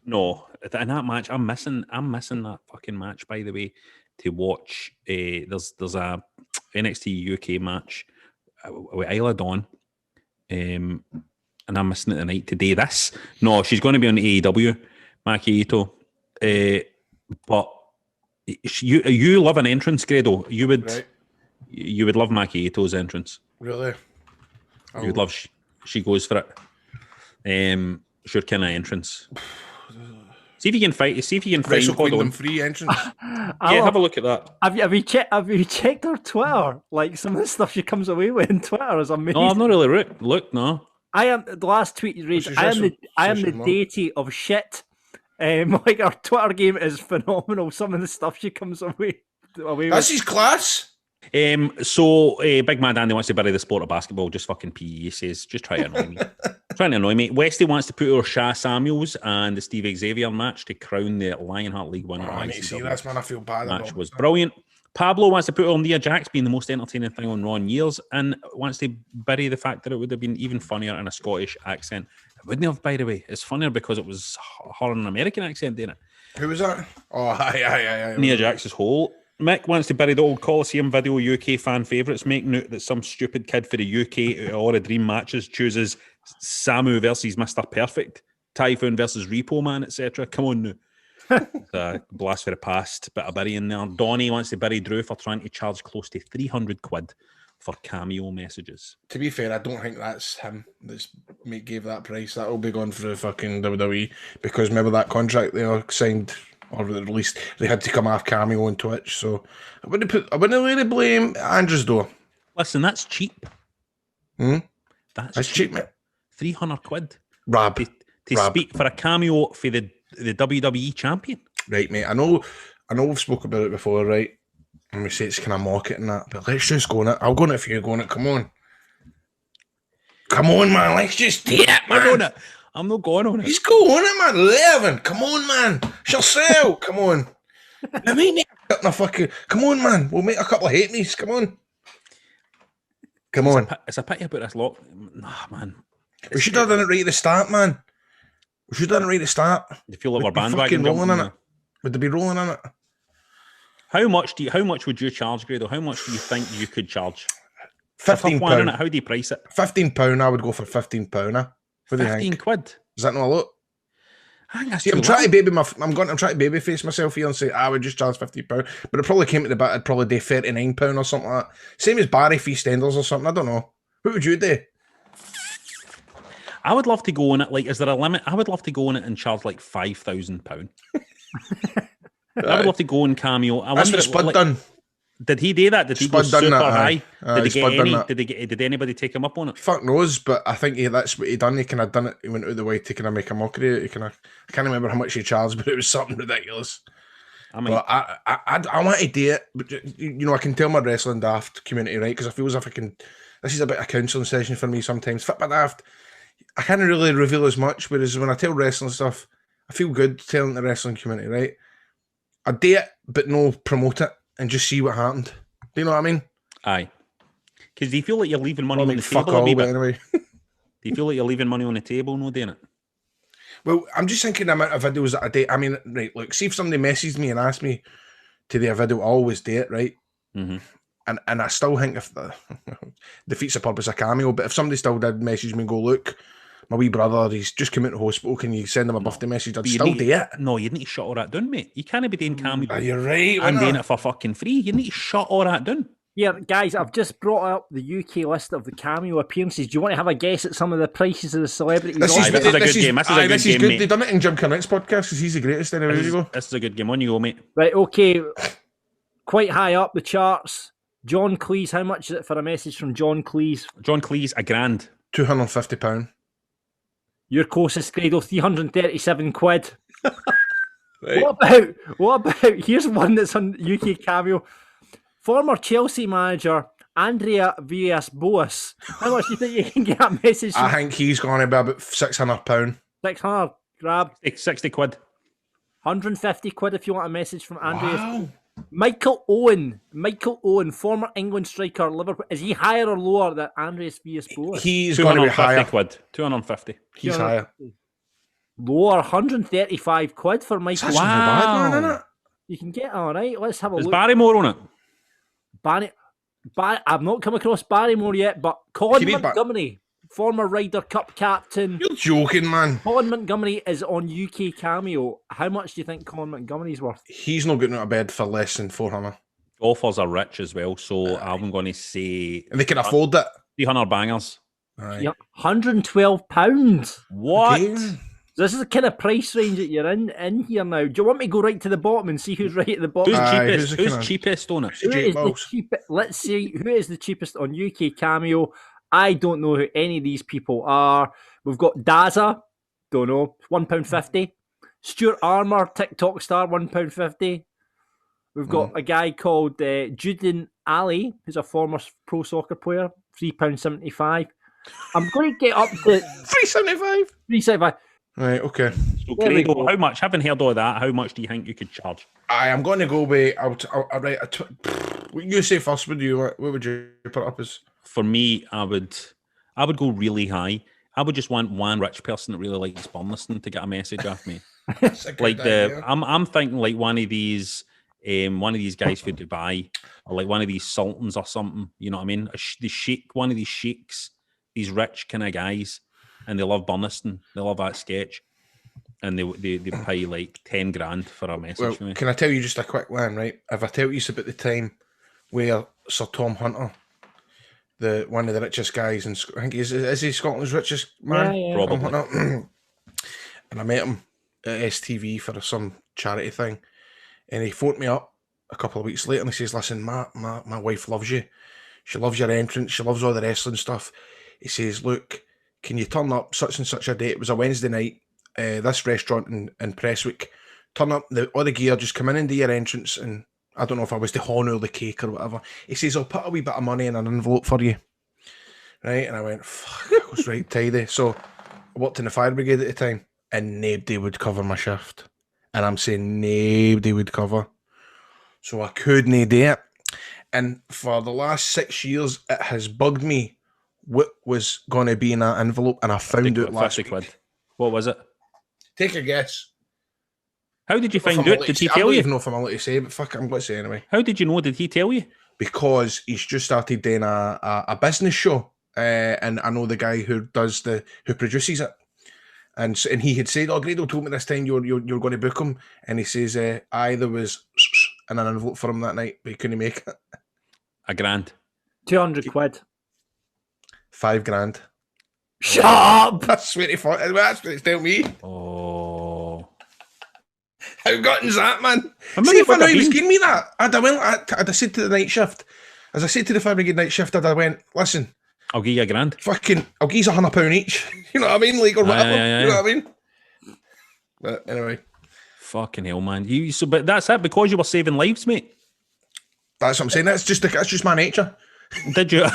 No, in that match, I'm missing that fucking match, by the way, to watch. There's a NXT UK match with Isla Dawn and I'm missing it tonight today. No, she's going to be on AEW, Maki Ito. But you love an entrance, Grado. You would love Maki Ito's entrance. Really? You would love. She goes for it. Sure, kind of entrance. See if you can find. Wrestle hold Kingdom on. free entrance. Yeah, have a look at that. Have you checked her Twitter? Like some of the stuff she comes away with on Twitter is amazing. No, I've not really looked. No. I am the last tweet you raised. She's I am the mom. deity of shit. Like our Twitter game is phenomenal. Some of the stuff she comes away That's with. his class. So Big Mad Andy wants to bury the sport of basketball. Just fucking PE, he says. Just try to annoy me. Trying to annoy me. Westy wants to put over Sha Samuels and the Steve Xavier match to crown the Lionheart League winner. I need to see this, man. I feel bad. Match was brilliant. Pablo wants to put on Nia Jax being the most entertaining thing on Raw in years, and wants to bury the fact that it would have been even funnier in a Scottish accent. It wouldn't have, by the way. It's funnier because it was her in an American accent, didn't it? Who was that? Oh, aye. Nia Jax's whole. Mick wants to bury the old Coliseum video UK fan favourites, making out that some stupid kid for the UK out of all the dream matches chooses Samu versus Mr. Perfect, Typhoon versus Repo Man, etc. Come on now. It's a blast for the past, bit of burying there. Donnie wants to bury Drew for trying to charge close to 300 quid for cameo messages. To be fair, I don't think that's him that's gave that price. That'll be going for the fucking WWE, because remember that contract they signed or released, they had to come off cameo on Twitch. So I wouldn't really blame Andrews though. Listen, that's cheap. That's cheap, mate. 300 quid. Rab. To speak for a cameo for the WWE champion. Right, mate. I know we've spoken about it before, right? And we say it's kind of mock it and that, but let's just go on it. I'll go on it if you're going it. Come on. Come on, man. Let's just do it, man. I'm not going on it. He's go on it, man. 11. Come on, man. Sell. Come on. I mean, come on, man. We'll make a couple of hate me's. Come on. Come on. It's a pity about this lot. Nah, man. We should have done it right at the start, man. We should have done it right at the start. You feel like we're We'd be bandwagon fucking rolling in jumping it. Would they be rolling in it? How much would you charge, Grado? How much do you think you could charge? £15. How do you price it? £15. I would go for £15. What do you 15 think? quid. Is that not a lot? I think that's See, I'm too trying little. to I'm trying to baby face myself here and say I would just charge £15, but it probably came to the bit. I'd probably do £39 or something like that. Same as Barry Feastenders or something. I don't know. What would you do? I would love to go on it. Like, is there a limit? I would love to go on it and charge like £5,000. I would love to go on cameo. That's what Spud done. Did he do that? Did he Spud go done super that, high? aye. Did he Spud get done any? that. Did anybody take him up on it? Fuck knows, but I think that's what he done. He kind of done it. He went out of the way to kind of make a mockery. I can't remember how much he charged, but it was something ridiculous. But I want to do it, but I can tell my wrestling daft community, right? Because I feel as if this is a bit of a counselling session for me sometimes. Fit my daft, I can't really reveal as much. Whereas when I tell wrestling stuff, I feel good telling the wrestling community, right? I do it, but no promote it and just see what happened. Do you know what I mean? Aye. Because do you feel like you're leaving money on the fuck table? all, A wee but bit? anyway. Do you feel like you're leaving money on the table, no, doing it? Well, I'm just thinking the amount of videos that I do. I mean, right, look, see if somebody messaged me and asked me to do a video, I always do it, right? Mm-hmm. And I still think if defeats the purpose of cameo, but if somebody still did message me and go, look, my wee brother, he's just come out of hospital, can you send him a birthday message? I'd still do it. No, you need to shut all that down, mate. You can't be doing cameo. You're right. I'm doing it for fucking free. You need to shut all that down. Yeah, guys, I've just brought up the UK list of the cameo appearances. Do you want to have a guess at some of the prices of the celebrities? This is a good game. This is a good game, mate. They've done it in Jim Kernick's podcast because he's the greatest. Anyway, This is a good game. On you go, mate. Right, okay. Quite high up the charts. John Cleese, how much is it for a message from John Cleese? John Cleese, £1,000. £250. Your closest Grado, 337 quid. Right. What about, here's one that's on UK cameo. Former Chelsea manager, Andrea Villas-Boas. How much do you think you can get a message from? I think he's going to be about £600. 600, grab. 60 quid. 150 quid if you want a message from Andrea. Wow. Michael Owen, former England striker, Liverpool. Is he higher or lower than Andreas Villas-Boas? He's going to be higher. Quid. 250. He's higher. Lower, 135 quid for Michael. That's not bad, man, isn't it? You can get all right. Let's have a Is look. Barrymore on it? I've not come across Barrymore yet, but Colin Montgomery, former Ryder Cup captain. You're joking, man. Colin Montgomery is on UK Cameo. How much do you think Colin Montgomery's worth? He's not getting out of bed for less than 400. Golfers are rich as well, so I'm going to say And they can afford it. 300 bangers. Aye. Yep, £112. What? Okay. This is the kind of price range that you're in here now. Do you want me to go right to the bottom and see who's right at the bottom? Who's Aye, cheapest? who's the Who's kinda- cheapest on it? Who Jake is the Balls. cheapest? Let's see who is the cheapest on UK Cameo. I don't know who any of these people are. We've got Daza, don't know, £1.50. Stuart Armour, TikTok star, £1.50. We've got a guy called Judin Ali, who's a former pro soccer player, £3.75. I'm going to get up to 375. £3.75. Right, okay. So, There we Grado, go. how much? Haven't heard all that. How much do you think you could charge? I'm going to go with. I'll write you say first. Would you? What would you put up as? For me, I would go really high. I would just want one rich person that really likes Burniston to get a message off me. That's a good Like idea. I'm thinking like one of these guys for Dubai, or like one of these sultans or something. You know what I mean? The sheikh, one of these sheikhs, these rich kind of guys, and they love Burniston. They love that sketch, and they pay like 10 grand for a message Well, for me. can I tell you just a quick one, right? If I tell you about the time where Sir Tom Hunter, the one of the richest guys in, I think is he Scotland's richest man? Yeah, yeah. Tom Probably. Hunter. And I met him at STV for some charity thing, and he phoned me up a couple of weeks later and he says, "Listen, my wife loves you. She loves your entrance. She loves all the wrestling stuff." He says, "Look, can you turn up such and such a day?" It was a Wednesday night. This restaurant in Prestwick. Turn up all the gear. Just come in and do your entrance. And I don't know if I was to honour the cake or whatever. He says, "I'll put a wee bit of money in an envelope for you." Right, and I went, "Fuck," I was right tidy. So I worked in the fire brigade at the time, and nobody would cover my shift. And I'm saying nobody would cover. So I couldn't do it. And for the last 6 years, it has bugged me what was going to be in that envelope, and I found out last 50 week. quid. What was it? Take a guess. How did you If I'm find allowed out? Did to he say- I tell don't you? even know if I'm allowed to say, but fuck it, I'm going to say anyway. How did you know? Did he tell you? Because he's just started doing a business show, and I know the guy who produces it, and he had said, "Oh, Grado told me this time you're going to book him," and he says, "Aye, there was in an envelope for him that night, but he couldn't make it." A grand. 200 quid. 5 grand. Shut up! That's what that's what it's telling me. Oh. How gutting's that, man? How many See, if I would knew have he was been? giving me that, I'd have said to the night shift, as I said to the fire brigade night shift, I'd have went, "Listen, I'll give you a grand. fucking, I'll give you £100 each." You know what I mean? Like, or whatever. Aye. You know what I mean? But anyway, Fucking hell, man. But that's it because you were saving lives, mate. that's what I'm saying. That's just my nature. Did you?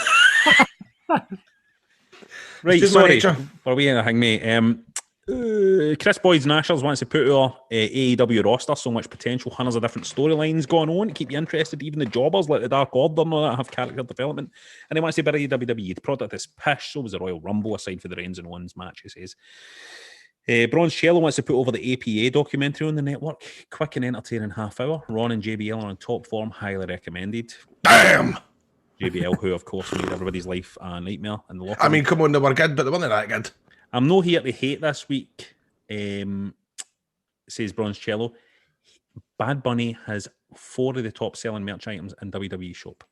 Right, just my sorry. nature. For we anything, mate. Chris Boyd's Nashers wants to put our AEW roster so much potential. Hundreds of different storylines going on to keep you interested. Even the jobbers like the Dark Order and all that have character development. And he wants to bury WWE. The product is pish. So was the Royal Rumble, aside for the Reigns and Owens match, he says. Bronze Cello wants to put over the APA documentary on the network. Quick and entertaining half hour. Ron and JBL are on top form. Highly recommended. Damn. JBL, who of course made everybody's life a nightmare in the locker I room. mean, come on, they were good, but they weren't that good. I'm not here to hate this week, says Bronze Cello. Bad Bunny has 4 of the top selling merch items in WWE shop.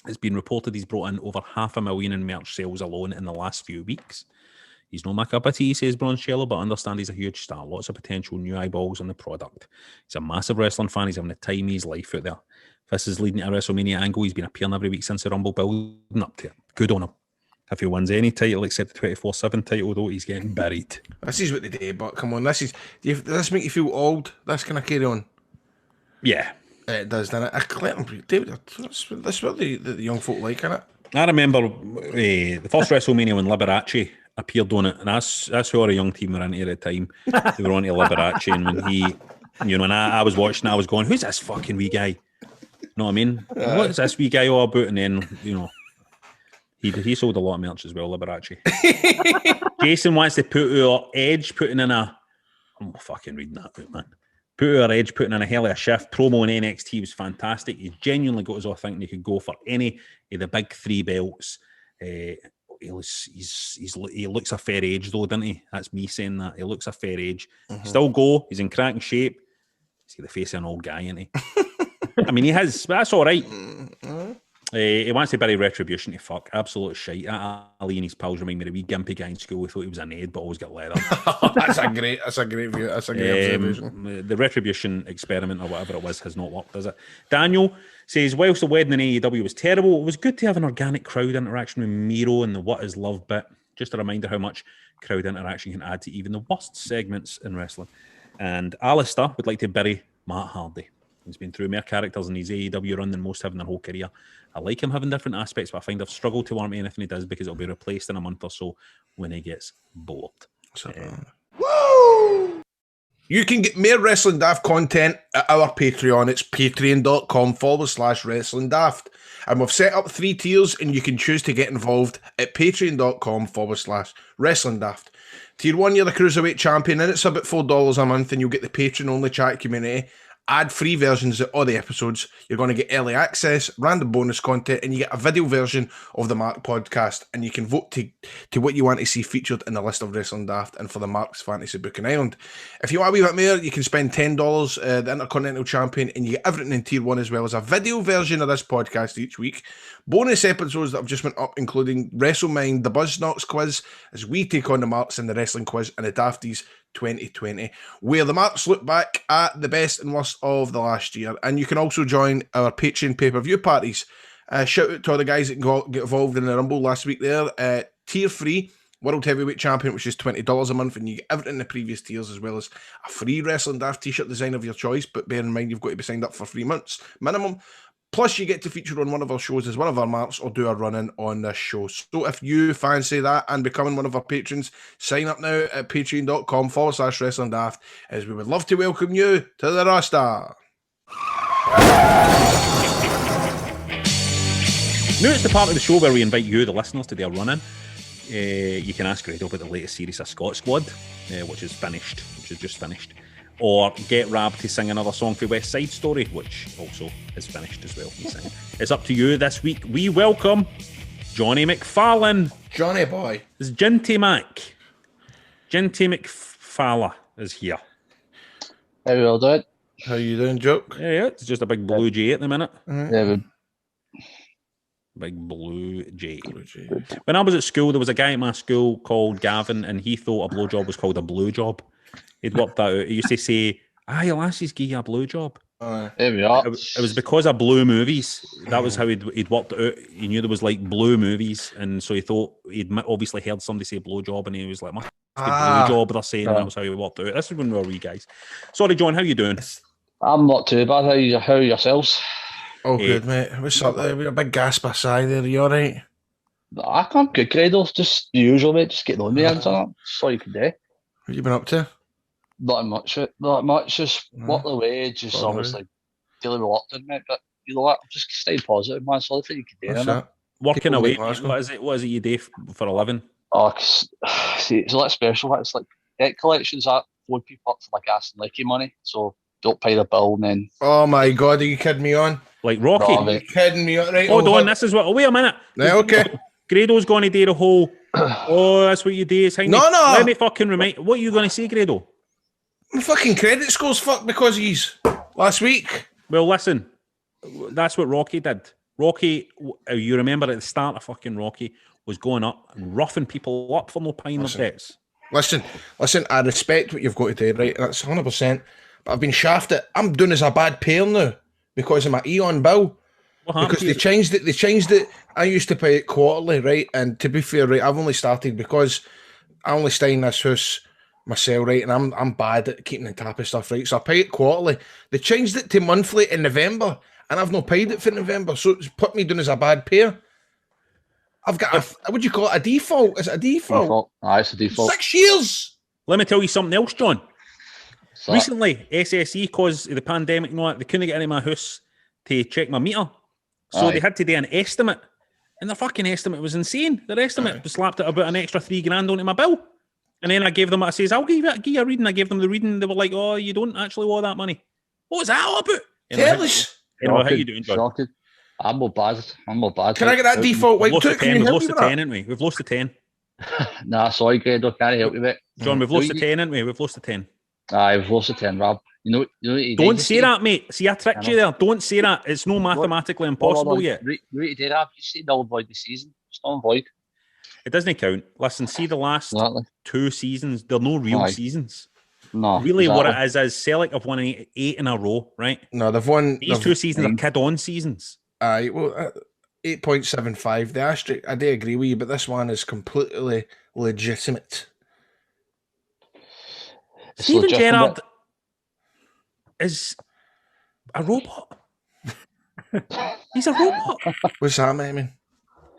It's been reported he's brought in over $500,000 in merch sales alone in the last few weeks. He's no my cup of tea, says Bronze Cello, but I understand he's a huge star. Lots of potential new eyeballs on the product. He's a massive wrestling fan. He's having the time of his life out there. If this is leading to a WrestleMania angle, he's been appearing every week since the Rumble, building up to it. Good on him. If he wins any title except the 24/7 title, though, he's getting buried. This is what they do, but come on, does this make you feel old? This kind of carry on? Yeah. It does, doesn't it? David, that's what the young folk like, innit? I remember the first WrestleMania when Liberace appeared on it, and that's who our young team were into at the time. They were on to Liberace, and when he, and I was watching, I was going, "Who's this fucking wee guy?" You know what I mean? What is this wee guy all about? And then, he sold a lot of merch as well, Liberace. Jason wants to put our Edge putting in a... I'm fucking reading that book, man. Put our Edge putting in a hell of a shift. Promo in NXT was fantastic. He genuinely got us all thinking he could go for any of the big 3 belts. He he looks a fair age though, doesn't he? That's me saying that. He looks a fair age. Still go. He's in cracking shape. He's got the face of an old guy, isn't he? I mean, he has, but that's all right. He wants to bury Retribution to fuck. Absolute shite. Ali and his pals remind me of a wee gimpy guy in school who thought he was an Ed, but always got leather. That's a great view. That's a great observation. The Retribution experiment or whatever it was has not worked, does it? Daniel says, whilst the wedding in AEW was terrible, it was good to have an organic crowd interaction with Miro and the What Is Love bit. Just a reminder how much crowd interaction can add to even the worst segments in wrestling. And Alistair would like to bury Matt Hardy. He's been through more characters in his AEW run than most have in their whole career. I like him having different aspects, but I find I've struggled to warrant me anything he does because it'll be replaced in a month or so when he gets bored. Woo! You can get more Wrestling Daft content at our Patreon. It's patreon.com/Wrestling Daft. And we've set up 3 tiers, and you can choose to get involved at patreon.com/Wrestling Daft. Tier 1, you're the Cruiserweight Champion, and it's about $4 a month, and you'll get the patron-only chat community, ad-free versions of all the episodes. You're going to get early access, random bonus content, and you get a video version of the Mark podcast, and you can vote to what you want to see featured in the List of Wrestling Daft and for the Mark's Fantasy Booking Island. If you want a wee bit more, you can spend $10, the Intercontinental Champion, and you get everything in Tier 1 as well as a video version of this podcast each week. Bonus episodes that have just went up, including WrestleMind, the Buzzknocks quiz, as we take on the Marks in the Wrestling Quiz, and the Dafties 2020, where the Marks look back at the best and worst of the last year. And you can also join our Patreon pay-per-view parties. Shout out to all the guys that get involved in the Rumble last week there. Tier 3, World Heavyweight Champion, which is $20 a month, and you get everything in the previous tiers, as well as a free Wrestling Daft t-shirt design of your choice, but bear in mind you've got to be signed up for 3 months minimum. Plus, you get to feature on one of our shows as one of our marks or do a run-in on this show. So if you fancy that and becoming one of our patrons, sign up now at patreon.com/Wrestling Daft, as we would love to welcome you to the roster. Now it's the part of the show where we invite you, the listeners, to do a run-in. You can ask Grado about the latest series of Scott Squad, which is just finished. Or get Rab to sing another song for West Side Story, which also is finished as well. It's up to you this week. We welcome Johnny McFarlane. Johnny boy. It's Jinty Mac. Jinty McFarlane is here. How we all doing? How you doing, Joke? Yeah, it's just a big blue J at the minute. Yeah, Big blue J. When I was at school, there was a guy at my school called Gavin, and he thought a blowjob was called a blue job. He'd worked that out. He used to say, your lassies give you a blue job. There we are. It was because of blue movies. That was how he'd worked it out. He knew there was like blue movies, and so he thought he'd obviously heard somebody say blue job, and he was like, must be blue job they're saying, and that was how he worked it out. This is when we were wee guys. Sorry, John, how you doing? I'm not too bad. How are yourselves? Oh, good, mate. What's up there? We're a big gasp aside there. Are you all right? I can't good, Grado. Just the usual, mate. Just getting on the answer. That's all you can do. What have you been up to? Not much. Just work away. Just obviously dealing with lockdown, mate. But you know what? Just stay positive, man. That's all you can do. What's that? Working away. What is it you do for a living? Oh, see, it's a lot special. It's like debt collections that load people up for like Aston Licky money. So don't pay the bill and then. Oh my God, are you kidding me on? Like Rocky? Are you kidding me on? Right, hold on, this is what. Oh, wait a minute. Right, okay. Grado's going to do the whole. Oh, that's what you do. No. Let me fucking remind. What are you going to say, Grado? My fucking credit score's fucked because he's last week. Well, listen, that's what Rocky did. Rocky, you remember at the start of fucking Rocky, was going up and roughing people up for no paying their debts. Listen, I respect what you've got to do, right? That's 100%. But I've been shafted. I'm doing as a bad payer now because of my Eon bill. Because they changed it. I used to pay it quarterly, right? And to be fair, right, I've only started because I only stay in this house myself, right? And I'm bad at keeping on top of stuff, right? So I pay it quarterly. They changed it to monthly in November, and I've not paid it for November, so it's put me down as a bad payer. I've got what do you call it? A default? Is it a default? Aye, it's a default. 6 years. Let me tell you something else, John. Recently, SSE, because of the pandemic, they couldn't get into my house to check my meter. So they had to do an estimate. And the fucking estimate was insane. Their estimate was slapped at about an extra $3,000 onto my bill. And then I gave them, I says, I'll give you a reading. I gave them the reading. They were like, you don't actually owe that money. What was that all about? Tell us. How you doing, John? I'm not bad. Can I get that default We've white lost the took? Can 10. you We've help lost me the with 10, that? haven't we? We've lost the 10. Nah, sorry, Grado, can't help you, mate. John, we've lost No, the you- 10, haven't we? We've lost the 10. Aye, we've lost the 10, Rob. You know what you Don't did, say you that, mate. See, I tricked I you know. there. Don't say that. It's no mathematically impossible yet. You know what you did, Rob? You said null and void the season. It's null and void. It doesn't count. Listen, see the last Exactly. 2 seasons, they're no real Aye. seasons. No. Really, exactly. what it is Celtic have won 8 in a row, right? No, they've won. These 2 seasons are kid-on seasons. Aye, well, 8.75. The asterisk, I do agree with you, but this one is completely legitimate. It's Steven legitimate. Gerrard is a robot. He's a robot. What's that, mate? I mean,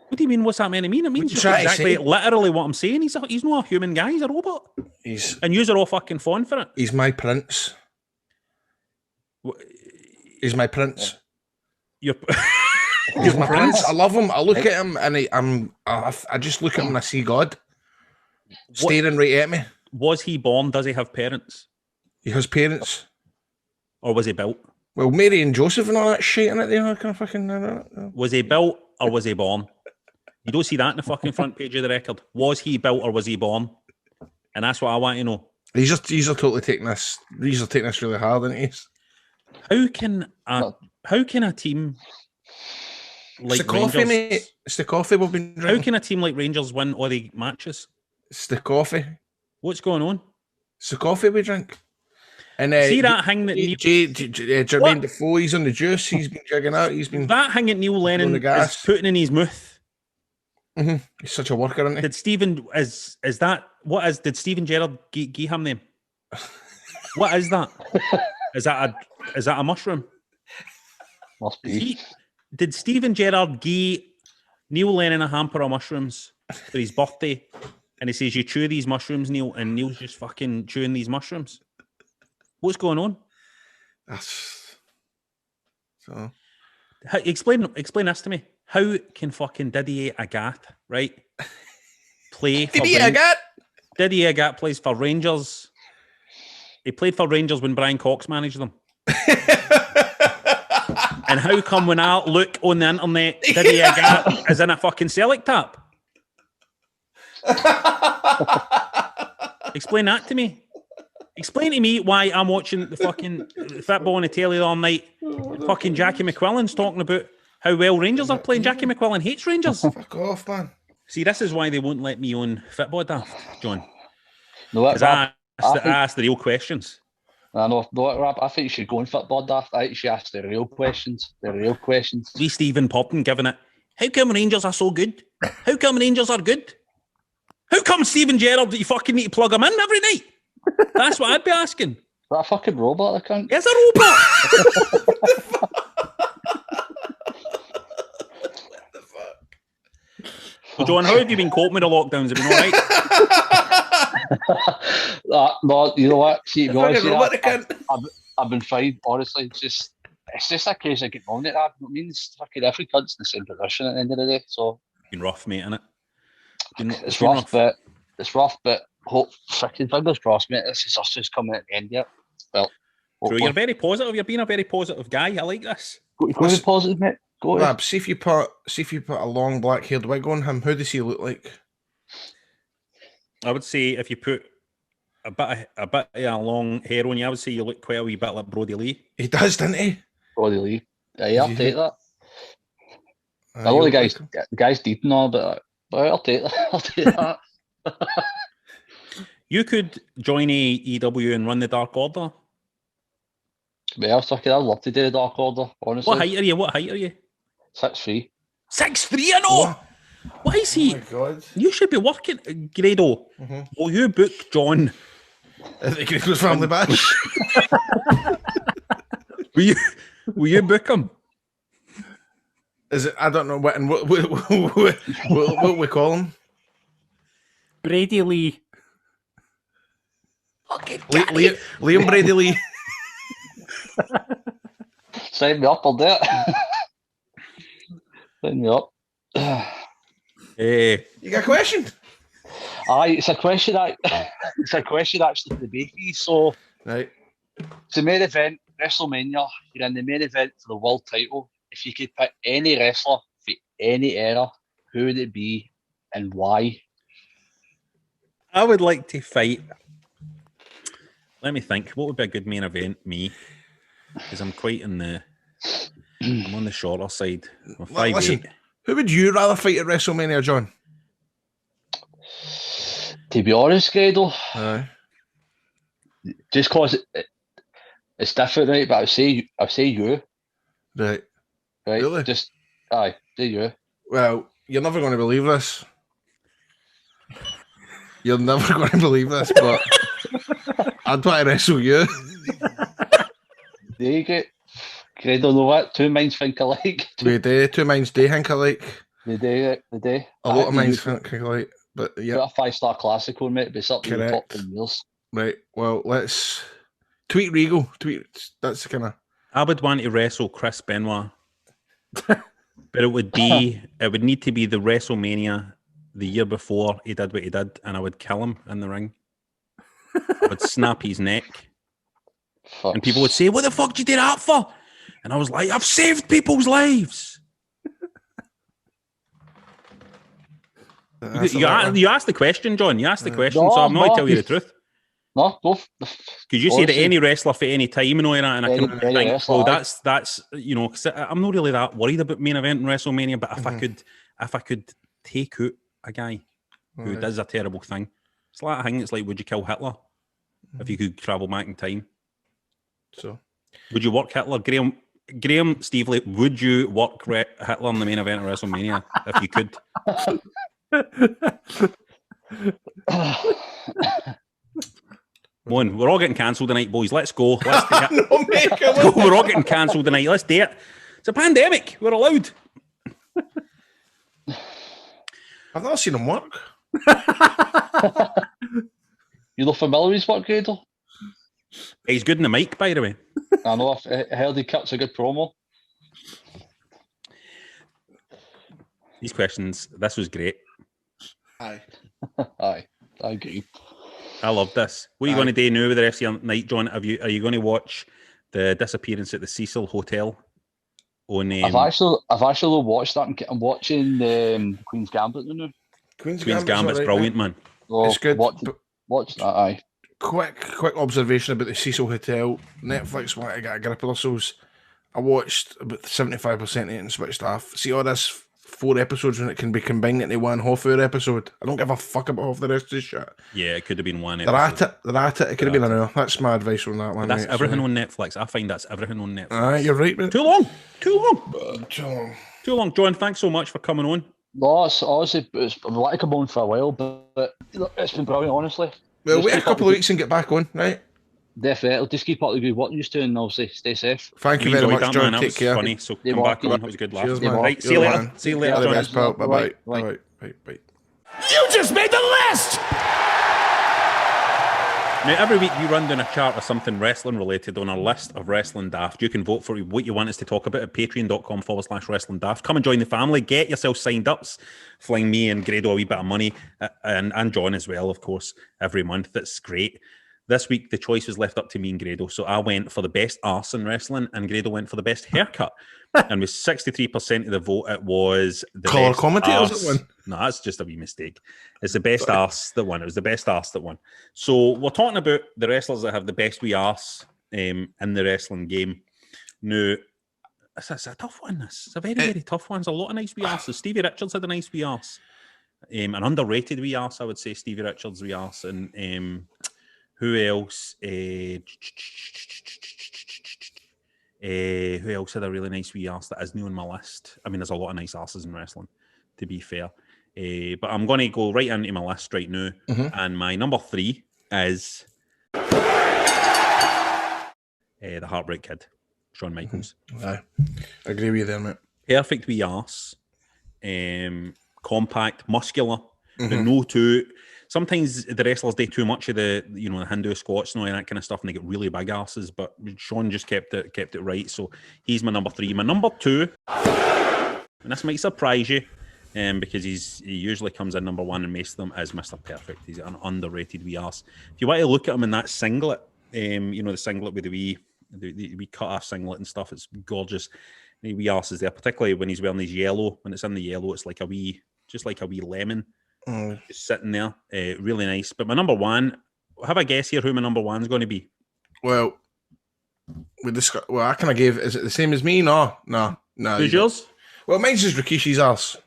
What do you mean? What's that meant to mean? It means you trying to exactly, say? literally what I'm saying. He's not a human guy. He's a robot. he's And you're all fucking fun for it. he's my prince. He's my prince. You're He's my prince. I love him. I look at him and I just look at him and I see God staring right at me. Was he born? Does he have parents? He has parents. Or was he built? Well, Mary and Joseph and all that shit in it. They kind of fucking. Was he built or was he born? You don't see that in the fucking front page of the record. Was he built or was he born? And that's what I want to know. These are totally taking this. These are taking this really hard, aren't he? How can a team like It's the coffee, Rangers, mate. It's the coffee we've been how drinking. can a team like Rangers win all the matches? It's the coffee. What's going on? It's the coffee we drink. And See that thing that Jermaine Defoe, he's on the juice. He's been jigging out. He's been that thing that Neil on Lennon the is gas. putting in his mouth. He's such a worker, isn't he? Did Stephen is that what is? Did Stephen Gerrard give him them? What is that? Is that a mushroom? Must be. Did Stephen Gerrard give Neil Lennon a hamper of mushrooms for his birthday? And he says, "You chew these mushrooms, Neil," and Neil's just fucking chewing these mushrooms. What's going on? That's so. Explain this to me. How can fucking Didier Agathe, right, play for Didier Agathe plays for Rangers. He played for Rangers when Brian Cox managed them. And how come when I look on the internet, Didier Agathe is in a fucking Celtic tap? Explain that to me. Explain to me why I'm watching the fucking football on the telly all night. Fucking Jackie McQuillan's talking about how well Rangers are playing. Jackie McQuillan hates Rangers. Fuck off, man. See, this is why they won't let me on Football Daft, John. No, what, Because Rob, I ask the real questions. I know, no, what, Rob, I think you should go in football daft. I think you should ask the real questions. The real questions. Lee Stephen Poppin giving it. How come Rangers are so good? How come Rangers are good? How come Stephen Gerrard that you fucking need to plug him in every night? That's what I'd be asking. Is that a fucking robot, I can't. It's a robot. Well, John, how have you been coping with the lockdowns? Have you been all right? No, you know what? See, to be honest, Fucking robot, I can't. I've been fine, honestly. It's just a case of getting on it. It means fucking every cunt's in the same position at the end of the day. So Been rough, mate, innit? it's rough, but hope fucking fingers crossed, mate. This is us just coming at the end yet. Well, True, you're very positive. You're being a very positive guy. I like this. go be positive, mate. Go ahead. Lab, see if you put a long black-haired wig on him. How does he look like? I would say if you put a bit of long hair on you, I would say you look quite a wee bit like Brodie Lee. He does, doesn't he? Brodie Lee. Yeah, I'll take that. Aye, I know you the look guy's deep and all, but I'll take that. I'll take that. You could join AEW and run the Dark Order. But I was talking, I'd love to do the Dark Order, honestly. What height are you? 6'3". 6'3", I know! Why is he? Oh my God. You should be working, Grado. Will you book John? I think it was Family Bash. Will you book him? Is it? I don't know what and what we call him. Brady Lee. Liam Brady Lee. Sign me up, I'll do it. Sign me up. Hey. You got a question? Aye, it's a question actually for the baby. So Right. it's the main event, WrestleMania. You're in the main event for the world title. if you could pick any wrestler for any era, who would it be and why? I would like to fight. Let me think. What would be a good main event? Me, because I'm quite in the. I'm on the shorter side. I'm 5'8". Listen, who would you rather fight at WrestleMania, John? To be honest, Grado, Aye. just cause it's different, right? But I'll say you, Right. right? Really? Just say you. Well, you're never going to believe this. You're never going to believe this, but I'd want to wrestle you. There you go. Grado, know what? Two minds think alike. We do. Two minds do think alike. They do. A lot of minds think alike. But Got yeah, a 5-star classical, mate. Be something in the top Correct. 10 years. right. Well, let's tweet Regal. That's the kind of. I would want to wrestle Chris Benoit, but it would need to be the WrestleMania the year before he did what he did, and I would kill him in the ring. I would snap his neck, Fuck. and people would say, "What the fuck did you do that for?" And I was like, "I've saved people's lives." That's a You lot. asked the question, John. You asked the question, No, so I'm not no. to tell you the truth. No, both. Because you say that Honestly, any wrestler for any time and all that, and I Any- can any think, wrestler, well, aye. that's you know, 'cause I'm not really that worried about main event in WrestleMania. But if I could take out a guy who Right. does a terrible thing, it's like a thing. It's like, would you kill Hitler if you could travel back in time? So Would you work Hitler, Graham, Stevely? Would you work Hitler in the main event of WrestleMania if you could? One, we're all getting cancelled tonight, boys. Let's go. Let's do it. no, mate, come Let's go. on. We're all getting cancelled tonight. Let's do it. It's a pandemic. We're allowed. I've never seen him work. You look familiar with his work, Grado? He's good in the mic, by the way. I know. I heard he cuts a good promo. These questions, this was great. Aye. Aye, I agree. I love this. What are you Aye. going to do now with the rest of your night, John? Are you going to watch the disappearance at the Cecil Hotel? On I've actually watched that. I'm watching Queen's Gambit now. Queen's Queen's Gambit's Gambit's alright, brilliant, mate. man. So It's good. Watch, but watch that. Aye. quick observation about the Cecil Hotel. Netflix want to get a grip of themselves. I watched about 75% of it and switched off. See all this 4 episodes when it can be combined into one half-hour episode. I don't give a fuck about half the rest of this shit. Yeah, it could have been one They're at episode. it. They're at it. It could have been an hour. That's my advice on that one. That's mate, everything so. on Netflix. I find that's everything on Netflix. Aye, you're right, mate. Too long. Too long. John, thanks so much for coming on. No, it's honestly, I've been wanting to come on for a while, but it's been brilliant, honestly. Well, Just wait a keep couple up of the weeks and get back on, right? Definitely. Just keep up the good work you used to, and obviously stay safe. Thank you We very enjoyed much, that, John. man. That Take was care. funny. So Yeah, come back well, on. That was a good laugh. Cheers, Yeah, man. Right, see you You're later. man. See you later, All the John. best, pal. Bye-bye. Right. Bye-bye. Bye-bye. You just made the list! Now, every week we run down a chart of something wrestling related on our list of Wrestling Daft. You can vote for what you want us to talk about at patreon.com/wrestling daft. Come and join the family. Get yourself signed up. Fling me and Grado a wee bit of money, and John as well, of course, every month. That's great. This week, the choice was left up to me and Grado. So I went for the best arse in wrestling, and Grado went for the best haircut. And with 63% of the vote, it was the Colour best commentators arse. that won. No, that's just a wee mistake. It's the best arse that won. It was the best arse that won. So we're talking about the wrestlers that have the best wee arse in the wrestling game. Now, it's a tough one. It's a very, very tough one. There's a lot of nice wee arses. Stevie Richards had a nice wee arse. An underrated wee arse, I would say, Stevie Richards' wee arse. And who else? Who else had a really nice wee arse that isn't on my list? I mean, there's a lot of nice arses in wrestling, to be fair. But I'm going to go right into my list right now. And my number 3 is the Heartbreak Kid, Shawn Michaels. Aye. I agree with you there, mate. Perfect wee arse. Compact, muscular, but no too... Sometimes the wrestlers do too much of the Hindu squats and all that kind of stuff, and they get really big asses. But Shawn just kept it right. So he's my number 3. My number 2, and this might surprise you, because he usually comes in number 1 and most of them, is Mr. Perfect. He's an underrated wee ass. If you want to look at him in that singlet, the singlet with the wee cut off singlet and stuff, it's gorgeous. The wee arse is there, particularly when he's wearing his yellow. When it's in the yellow, it's like just like a wee lemon, just sitting there. Really nice. But my number one, have a guess here who my number one's going to be. Well, I kind of gave. Is it the same as me? No. Who's yours? Well, mine's just Rikishi's arse.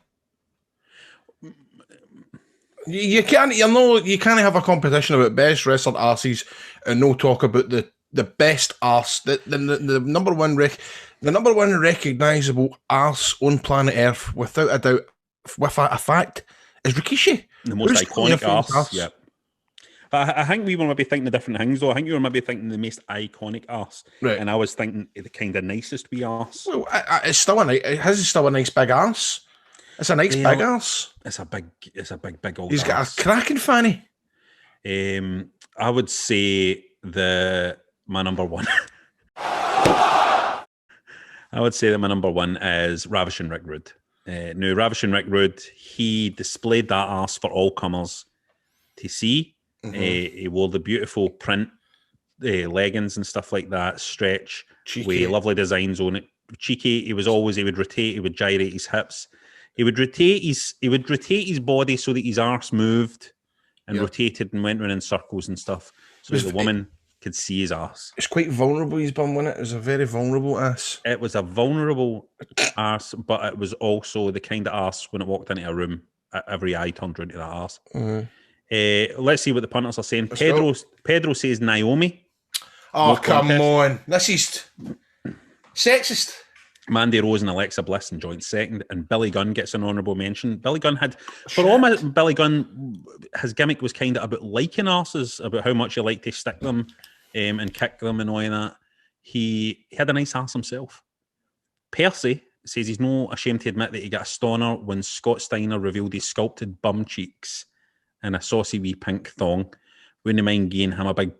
You can't have a competition about best wrestling arses and no talk about the best arse, the number one recognizable arse on planet Earth, without a doubt, with a fact, is Rikishi. The most iconic arse. Yeah. But I think we were maybe thinking the different things, though. I think you were maybe thinking the most iconic arse, right? And I was thinking the kind of nicest wee arse. Well, it's still a nice big arse. It's a nice big arse. It's a big old. He's got arse. a cracking fanny. I would say my number one. I would say that my number one is Ravishing Rick Rude. Now, Ravishing Rick Rude, he displayed that arse for all comers to see. He wore the beautiful print leggings and stuff like that, stretch, with lovely designs on it. Cheeky. He would rotate, he would gyrate his hips. He would rotate his body so that his arse moved and rotated and went around in circles and stuff, so that the woman could see his arse. It's quite vulnerable, his bum, wasn't it? It was a very vulnerable ass. It was a vulnerable arse, but it was also the kind of arse when it walked into a room, every eye turned round to that arse. Let's see what the punters are saying. Pedro says Naomi. Oh, come on. This is sexist. Mandy Rose and Alexa Bliss in joint second, and Billy Gunn gets an honourable mention. Billy Gunn Billy Gunn, his gimmick was kind of about liking arses, about how much you like to stick them and kick them and all of that. He had a nice arse himself. Percy says he's not ashamed to admit that he got a stoner when Scott Steiner revealed his sculpted bum cheeks and a saucy wee pink thong. Wouldn't mind giving him a big...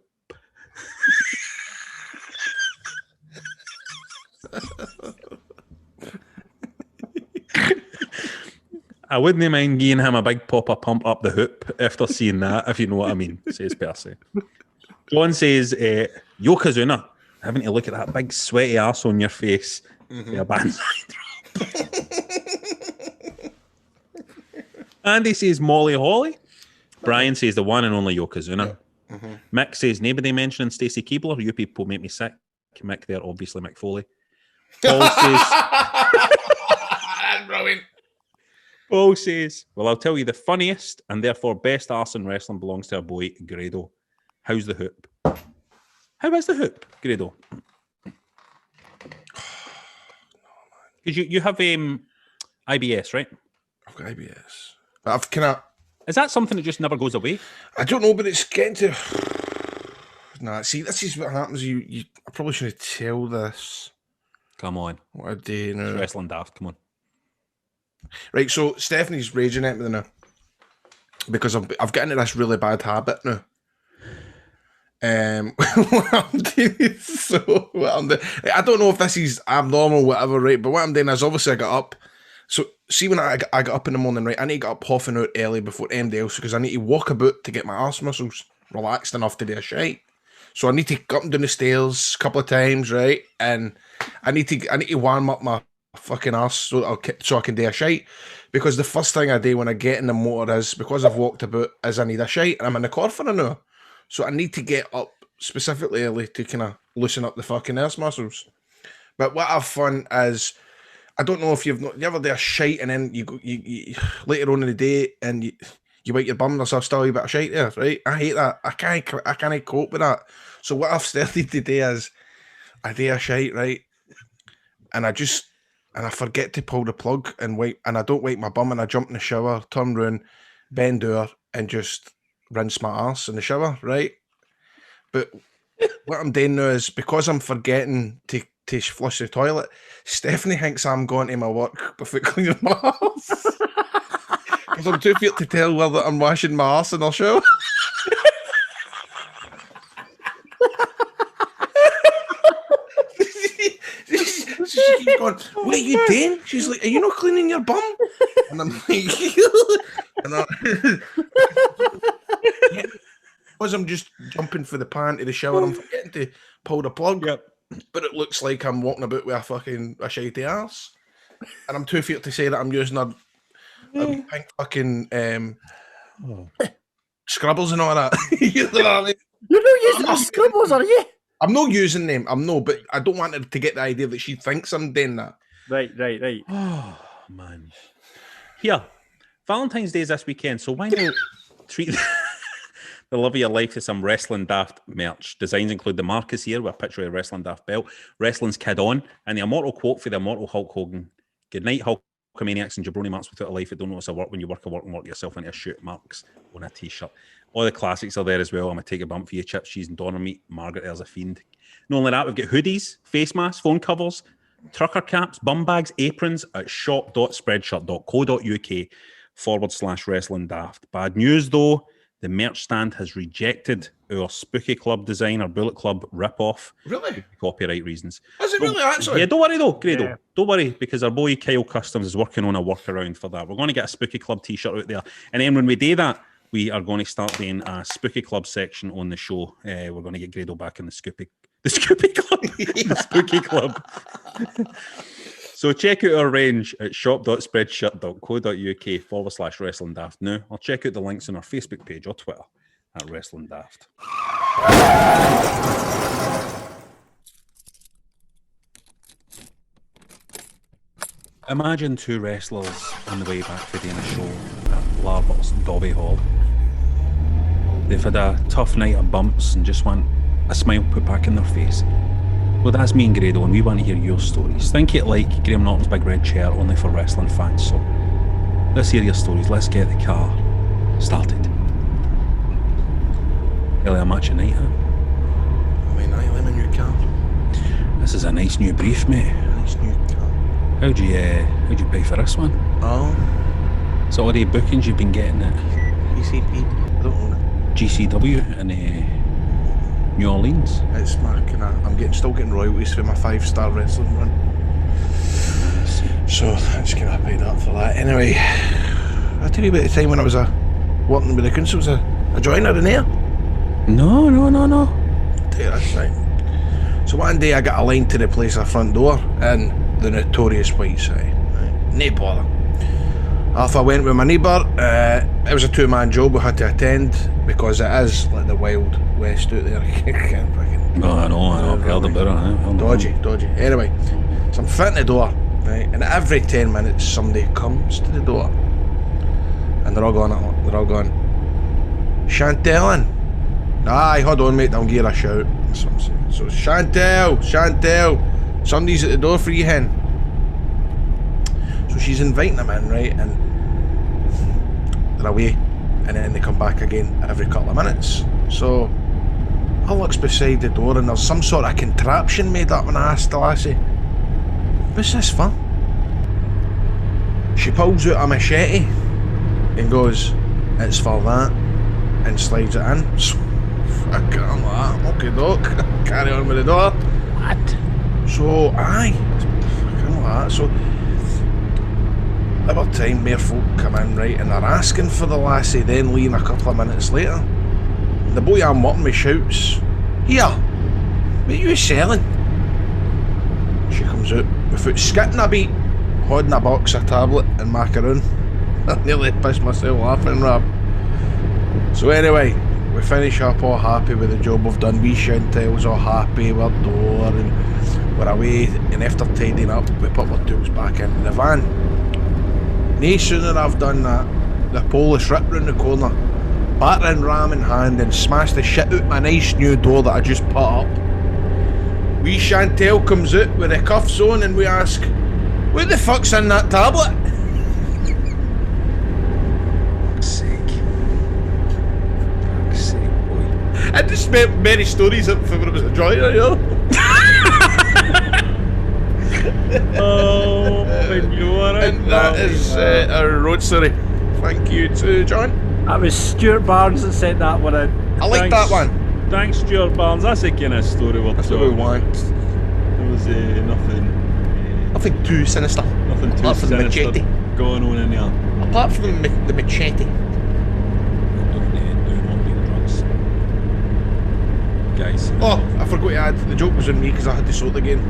I wouldn't mind giving him a big popper pump up the hoop after seeing that, if you know what I mean, says Percy. John says, Yokozuna, having to look at that big sweaty arse on your face. A banzai drop. Andy says Molly Holly. Brian says the one and only Yokozuna. Mick says nobody mentioning Stacey Keebler. You people make me sick. Mick there, obviously Mick Foley. Paul says... Brilliant. Paul says, well, I'll tell you the funniest and therefore best arse in wrestling belongs to our boy, Grado. How's the hoop? How is the hoop, Grado? Because you have IBS, right? I've got IBS. I've kind of... Is that something that just never goes away? I don't know, but it's getting to... Nah, see, this is what happens. I probably shouldn't tell this. Come on. What a day now. It's wrestling daft, come on. Right, so Stephanie's raging at me now because I've got into this really bad habit now. What I'm doing is I don't know if this is abnormal, whatever, right? But what I'm doing is obviously I got up. So see, when I got up in the morning, right, I need to get up half an hour early before anybody else because I need to walk about to get my arse muscles relaxed enough to do a shite. So I need to go up and down the stairs a couple of times, right? And I need to warm up my fucking arse so I can do a shite, because the first thing I do when I get in the motor is, because I've walked about, is I need a shite, and I'm in the car for an hour, so I need to get up specifically early to kind of loosen up the fucking arse muscles. But what I've found is, I don't know if you ever do a shite and then you later on in the day and you wipe your bum, there's still a bit of shite there, right? I hate that. I can't cope with that. So what I've started to do is I do a shite, right, and I forget to pull the plug and wipe, and I don't wipe my bum, and I jump in the shower, turn round, bend over, and just rinse my arse in the shower, right? But what I'm doing now is, because I'm forgetting to flush the toilet, Stephanie thinks I'm going to my work before cleaning my arse. Because I'm too feared to tell whether I'm washing my arse in the shower. She keeps going, what are you doing? She's like, are you not cleaning your bum? And I'm like, because I'm just jumping for the pan to the shower, I'm forgetting to pull the plug. Yep. but it looks like I'm walking about with a shitey arse. And I'm too feared to say that I'm using a wee pink fucking Scrubbles and all that. You know what I mean? You're not using the Scrubbles, are you? I'm not using them. But I don't want her to get the idea that she thinks I'm doing that. Right. Oh, man. Here, Valentine's Day is this weekend, so why not treat the love of your life to some Wrestling Daft merch? Designs include the Marcus here with a picture of a Wrestling Daft belt, Wrestling's Kid On, and the immortal quote for the immortal Hulk Hogan. Good night, Hulkamaniacs and jabroni marks without a life that don't notice a work when you work and work yourself into a shoot marks on a t-shirt. All the classics are there as well. I'm going to take a bump for you, chips, cheese and doner meat. Margaret, there's a fiend. Not only that, we've got hoodies, face masks, phone covers, trucker caps, bum bags, aprons at shop.spreadshirt.co.uk/wrestling daft. Bad news though, the merch stand has rejected our Spooky Club design, our Bullet Club rip-off. Really? Copyright reasons. Is it really, actually? Yeah, don't worry though, Grado. Yeah. Don't worry, because our boy Kyle Customs is working on a workaround for that. We're going to get a Spooky Club t-shirt out there. And then when we do that, we are going to start doing a Spooky Club section on the show. We're going to get Grado back in the Scoopy Club. The Spooky Club. So check out our range at shop.spreadshirt.co.uk/wrestling daft now, or check out the links on our Facebook page or Twitter at Wrestling Daft. Imagine two wrestlers on the way back for doing a show at Larbert's Dobby Hall. They've had a tough night of bumps and just want a smile put back in their face. Well, that's me and Grado, and we want to hear your stories. Think it like Graham Norton's Big Red Chair, only for wrestling fans. So let's hear your stories. Let's get the car started. Earlier match of night, huh? I mean, I'm a new car. This is a nice new brief, mate. Nice new car. How'd you pay for this one? Oh, So all the bookings you've been getting at PCP. I don't own it. GCW in New Orleans. It's my kind of. Still getting royalties for my 5-star wrestling run. So that's kind of paid up for that. Anyway, I'll tell you about the time when I was working with the council. Was a joiner in there. No. I'll tell you that's right. So one day I got a line to replace a front door in the notorious Whiteside. Right? No bother. Off I went with my neighbour. It was a 2-man job we had to attend because it is like the Wild West out there. No, I know. I've heard about it. Dodgy. Anyway, so I'm fitting the door, right? And every 10 minutes somebody comes to the door, and they're all going, Chantel. Aye, hold on, mate. I'll give her a shout. That's what I'm saying. So Chantel, somebody's at the door for you, hen. So she's inviting them in, right? And they're away, and then they come back again every couple of minutes. So I looks beside the door, and there's some sort of contraption made up, and I asked the lassie, "What's this for?" She pulls out a machete and goes, "It's for that," and slides it in. Fuck it, I'm like, okay, doc. Carry on with the door. What? So, aye. Fucking like that. So, every time more folk come in, right, and they're asking for the lassie, then leaving a couple of minutes later, the boy I'm working with shouts, "Here, what are you selling?" She comes out without skitting a beat, holding a box of tablet and macaroon. I nearly pissed myself laughing, Rob. So anyway, we finish up all happy with the job we've done. We Chantel's all happy, we're door and we're away, and after tidying up, we put our tools back into the van. No sooner I've done that, the Polish ripped round the corner, battering ram in hand, and smashed the shit out my nice new door that I just put up. Wee Chantel comes out with the cuffs on, and we ask, "What the fuck's in that tablet?" Fuck's sake, boy. I just met many stories up when it was a joiner, you know. Oh, and you are And that is our road story. Thank you to John. That was Stuart Barnes that sent that one in. I like that one. Thanks, Stuart Barnes. That's the kind of story we're That's what we talking want. about. There was nothing Nothing too sinister. too Apart from the sinister machete. going on in there. Apart from the machete. Do not do drugs. guys. Oh, I forgot to add, the joke was on me because I had to sort again.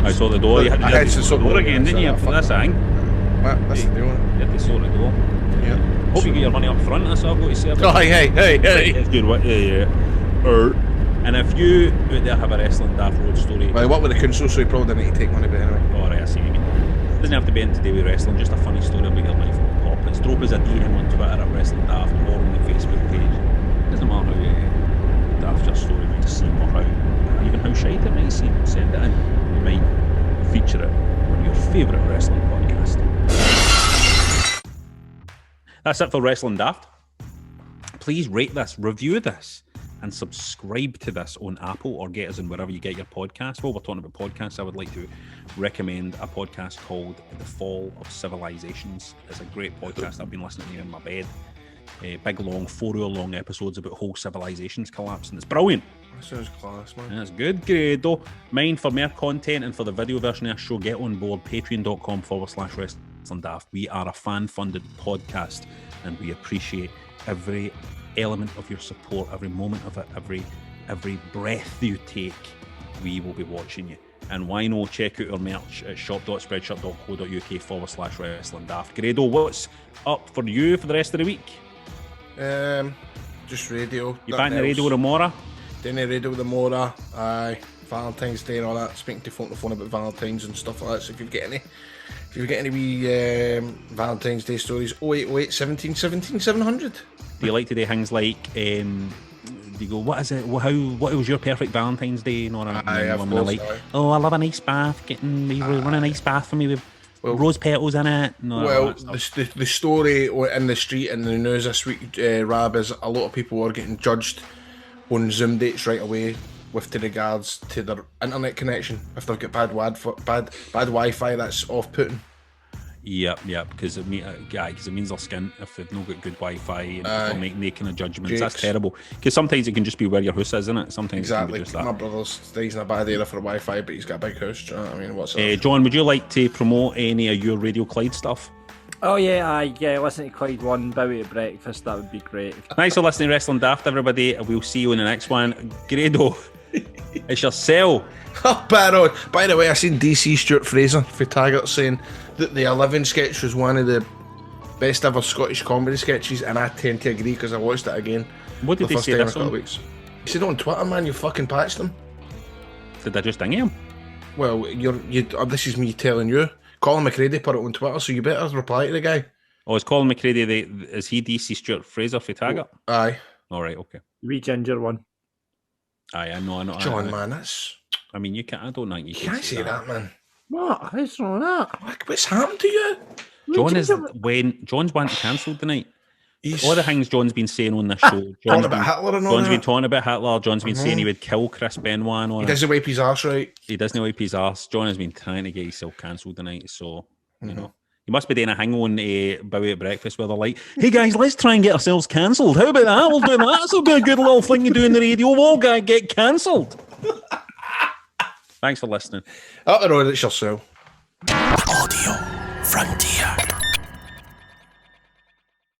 I saw the door. You had to, I had to sort the door again, didn't you? That's the thing. That's the deal. You had to sort the door. Yeah. Hope you get your money up front. That's all I've got to say. Oh, hey. It's good. What? Yeah. And if you out there have a wrestling daft road story, Well, what with the council, so you probably didn't need to take money, but anyway. all right, I see what you mean. Doesn't have to be anything to do with wrestling. Just a funny story about your life on pop. Let's drop us a DM on Twitter at Wrestling Daft or on the Facebook page. Doesn't matter how daft your story might seem or how even how shite it might seem. Send it in. We might feature it on your favourite wrestling podcast. That's it for Wrestling Daft. Please rate this, review this, and subscribe to this on Apple or get us in wherever you get your podcasts. While we're talking about podcasts, I would like to recommend a podcast called The Fall of Civilizations. It's a great podcast I've been listening to in my bed. Big, long, 4-hour-long episodes about whole civilizations collapsing. It's brilliant. That sounds class, man. That's good, Grado. Mind for more content and for the video version of our show, get on board patreon.com/Wrestling Daft. We are a fan-funded podcast and we appreciate every element of your support, every moment of it, every breath you take. We will be watching you. And why no, check out our merch at shop.spreadshirt.co.uk/Wrestling Daft. Grado, what's up for you for the rest of the week? Just radio. You back in the radio tomorrow? Doing the radio tomorrow. Aye. Valentine's Day and all that. Speaking to phone about Valentine's and stuff like that. So if you've got any wee Valentine's Day stories, 0808 17 17 700. Do you like to do things like do you go, what is it? What was your perfect Valentine's Day? You know, Aye, like, oh, I love a nice bath. Run a nice bath for me with rose petals in it. No, well, the story in the street and the news this week, Rab, is a lot of people are getting judged on Zoom dates right away with regards to their internet connection. If they've got bad Wi-Fi, that's off-putting. Yep, because it means they're skint if they've not got good Wi-Fi and they're making kind of judgments. That's terrible. Because sometimes it can just be where your house is, isn't it? Sometimes exactly. It can be just that. My brother's stays in a bad area for Wi-Fi, but he's got a big house. Do you know what I mean? What's up? John, would you like to promote any of your Radio Clyde stuff? Oh yeah, listen to Clyde 1, Bowie at breakfast, that would be great. Thanks for listening to Wrestling Daft, everybody. We'll see you in the next one. Grado, it's your cell. Oh, by the way, I seen DC Stuart Fraser for Taggart saying that the 11 sketch was one of the best ever Scottish comedy sketches, and I tend to agree because I watched it again. What did the they first say time this in a couple on? of weeks. He said on Twitter, man, you fucking patched them. Did I just ding him? Well, this is me telling you. Colin McCready put it on Twitter, so you better reply to the guy. Oh, is Colin McCready is he DC Stuart Fraser for Taggart? Aye. All right, okay. Wee ginger one. Aye, I know. John, man, that's... I mean, you can't. I don't think you can't say that, man. What? How's wrong with that? What's happened to you? John's wanting cancelled tonight. All the things John's been saying on this show. Talking about Hitler and all John's that. been talking about Hitler. John's been saying he would kill Chris Benoit and all He that. doesn't wipe his arse right. He doesn't wipe his arse. John has been trying to get himself cancelled tonight, so you know. He must be doing a hang on Bowie at breakfast where they're like, hey guys, let's try and get ourselves cancelled. How about that? We'll do that. That'll be a good little thing to do in the radio. We'll all get cancelled. Thanks for listening. Up the road, it's yourself. Audio Frontier.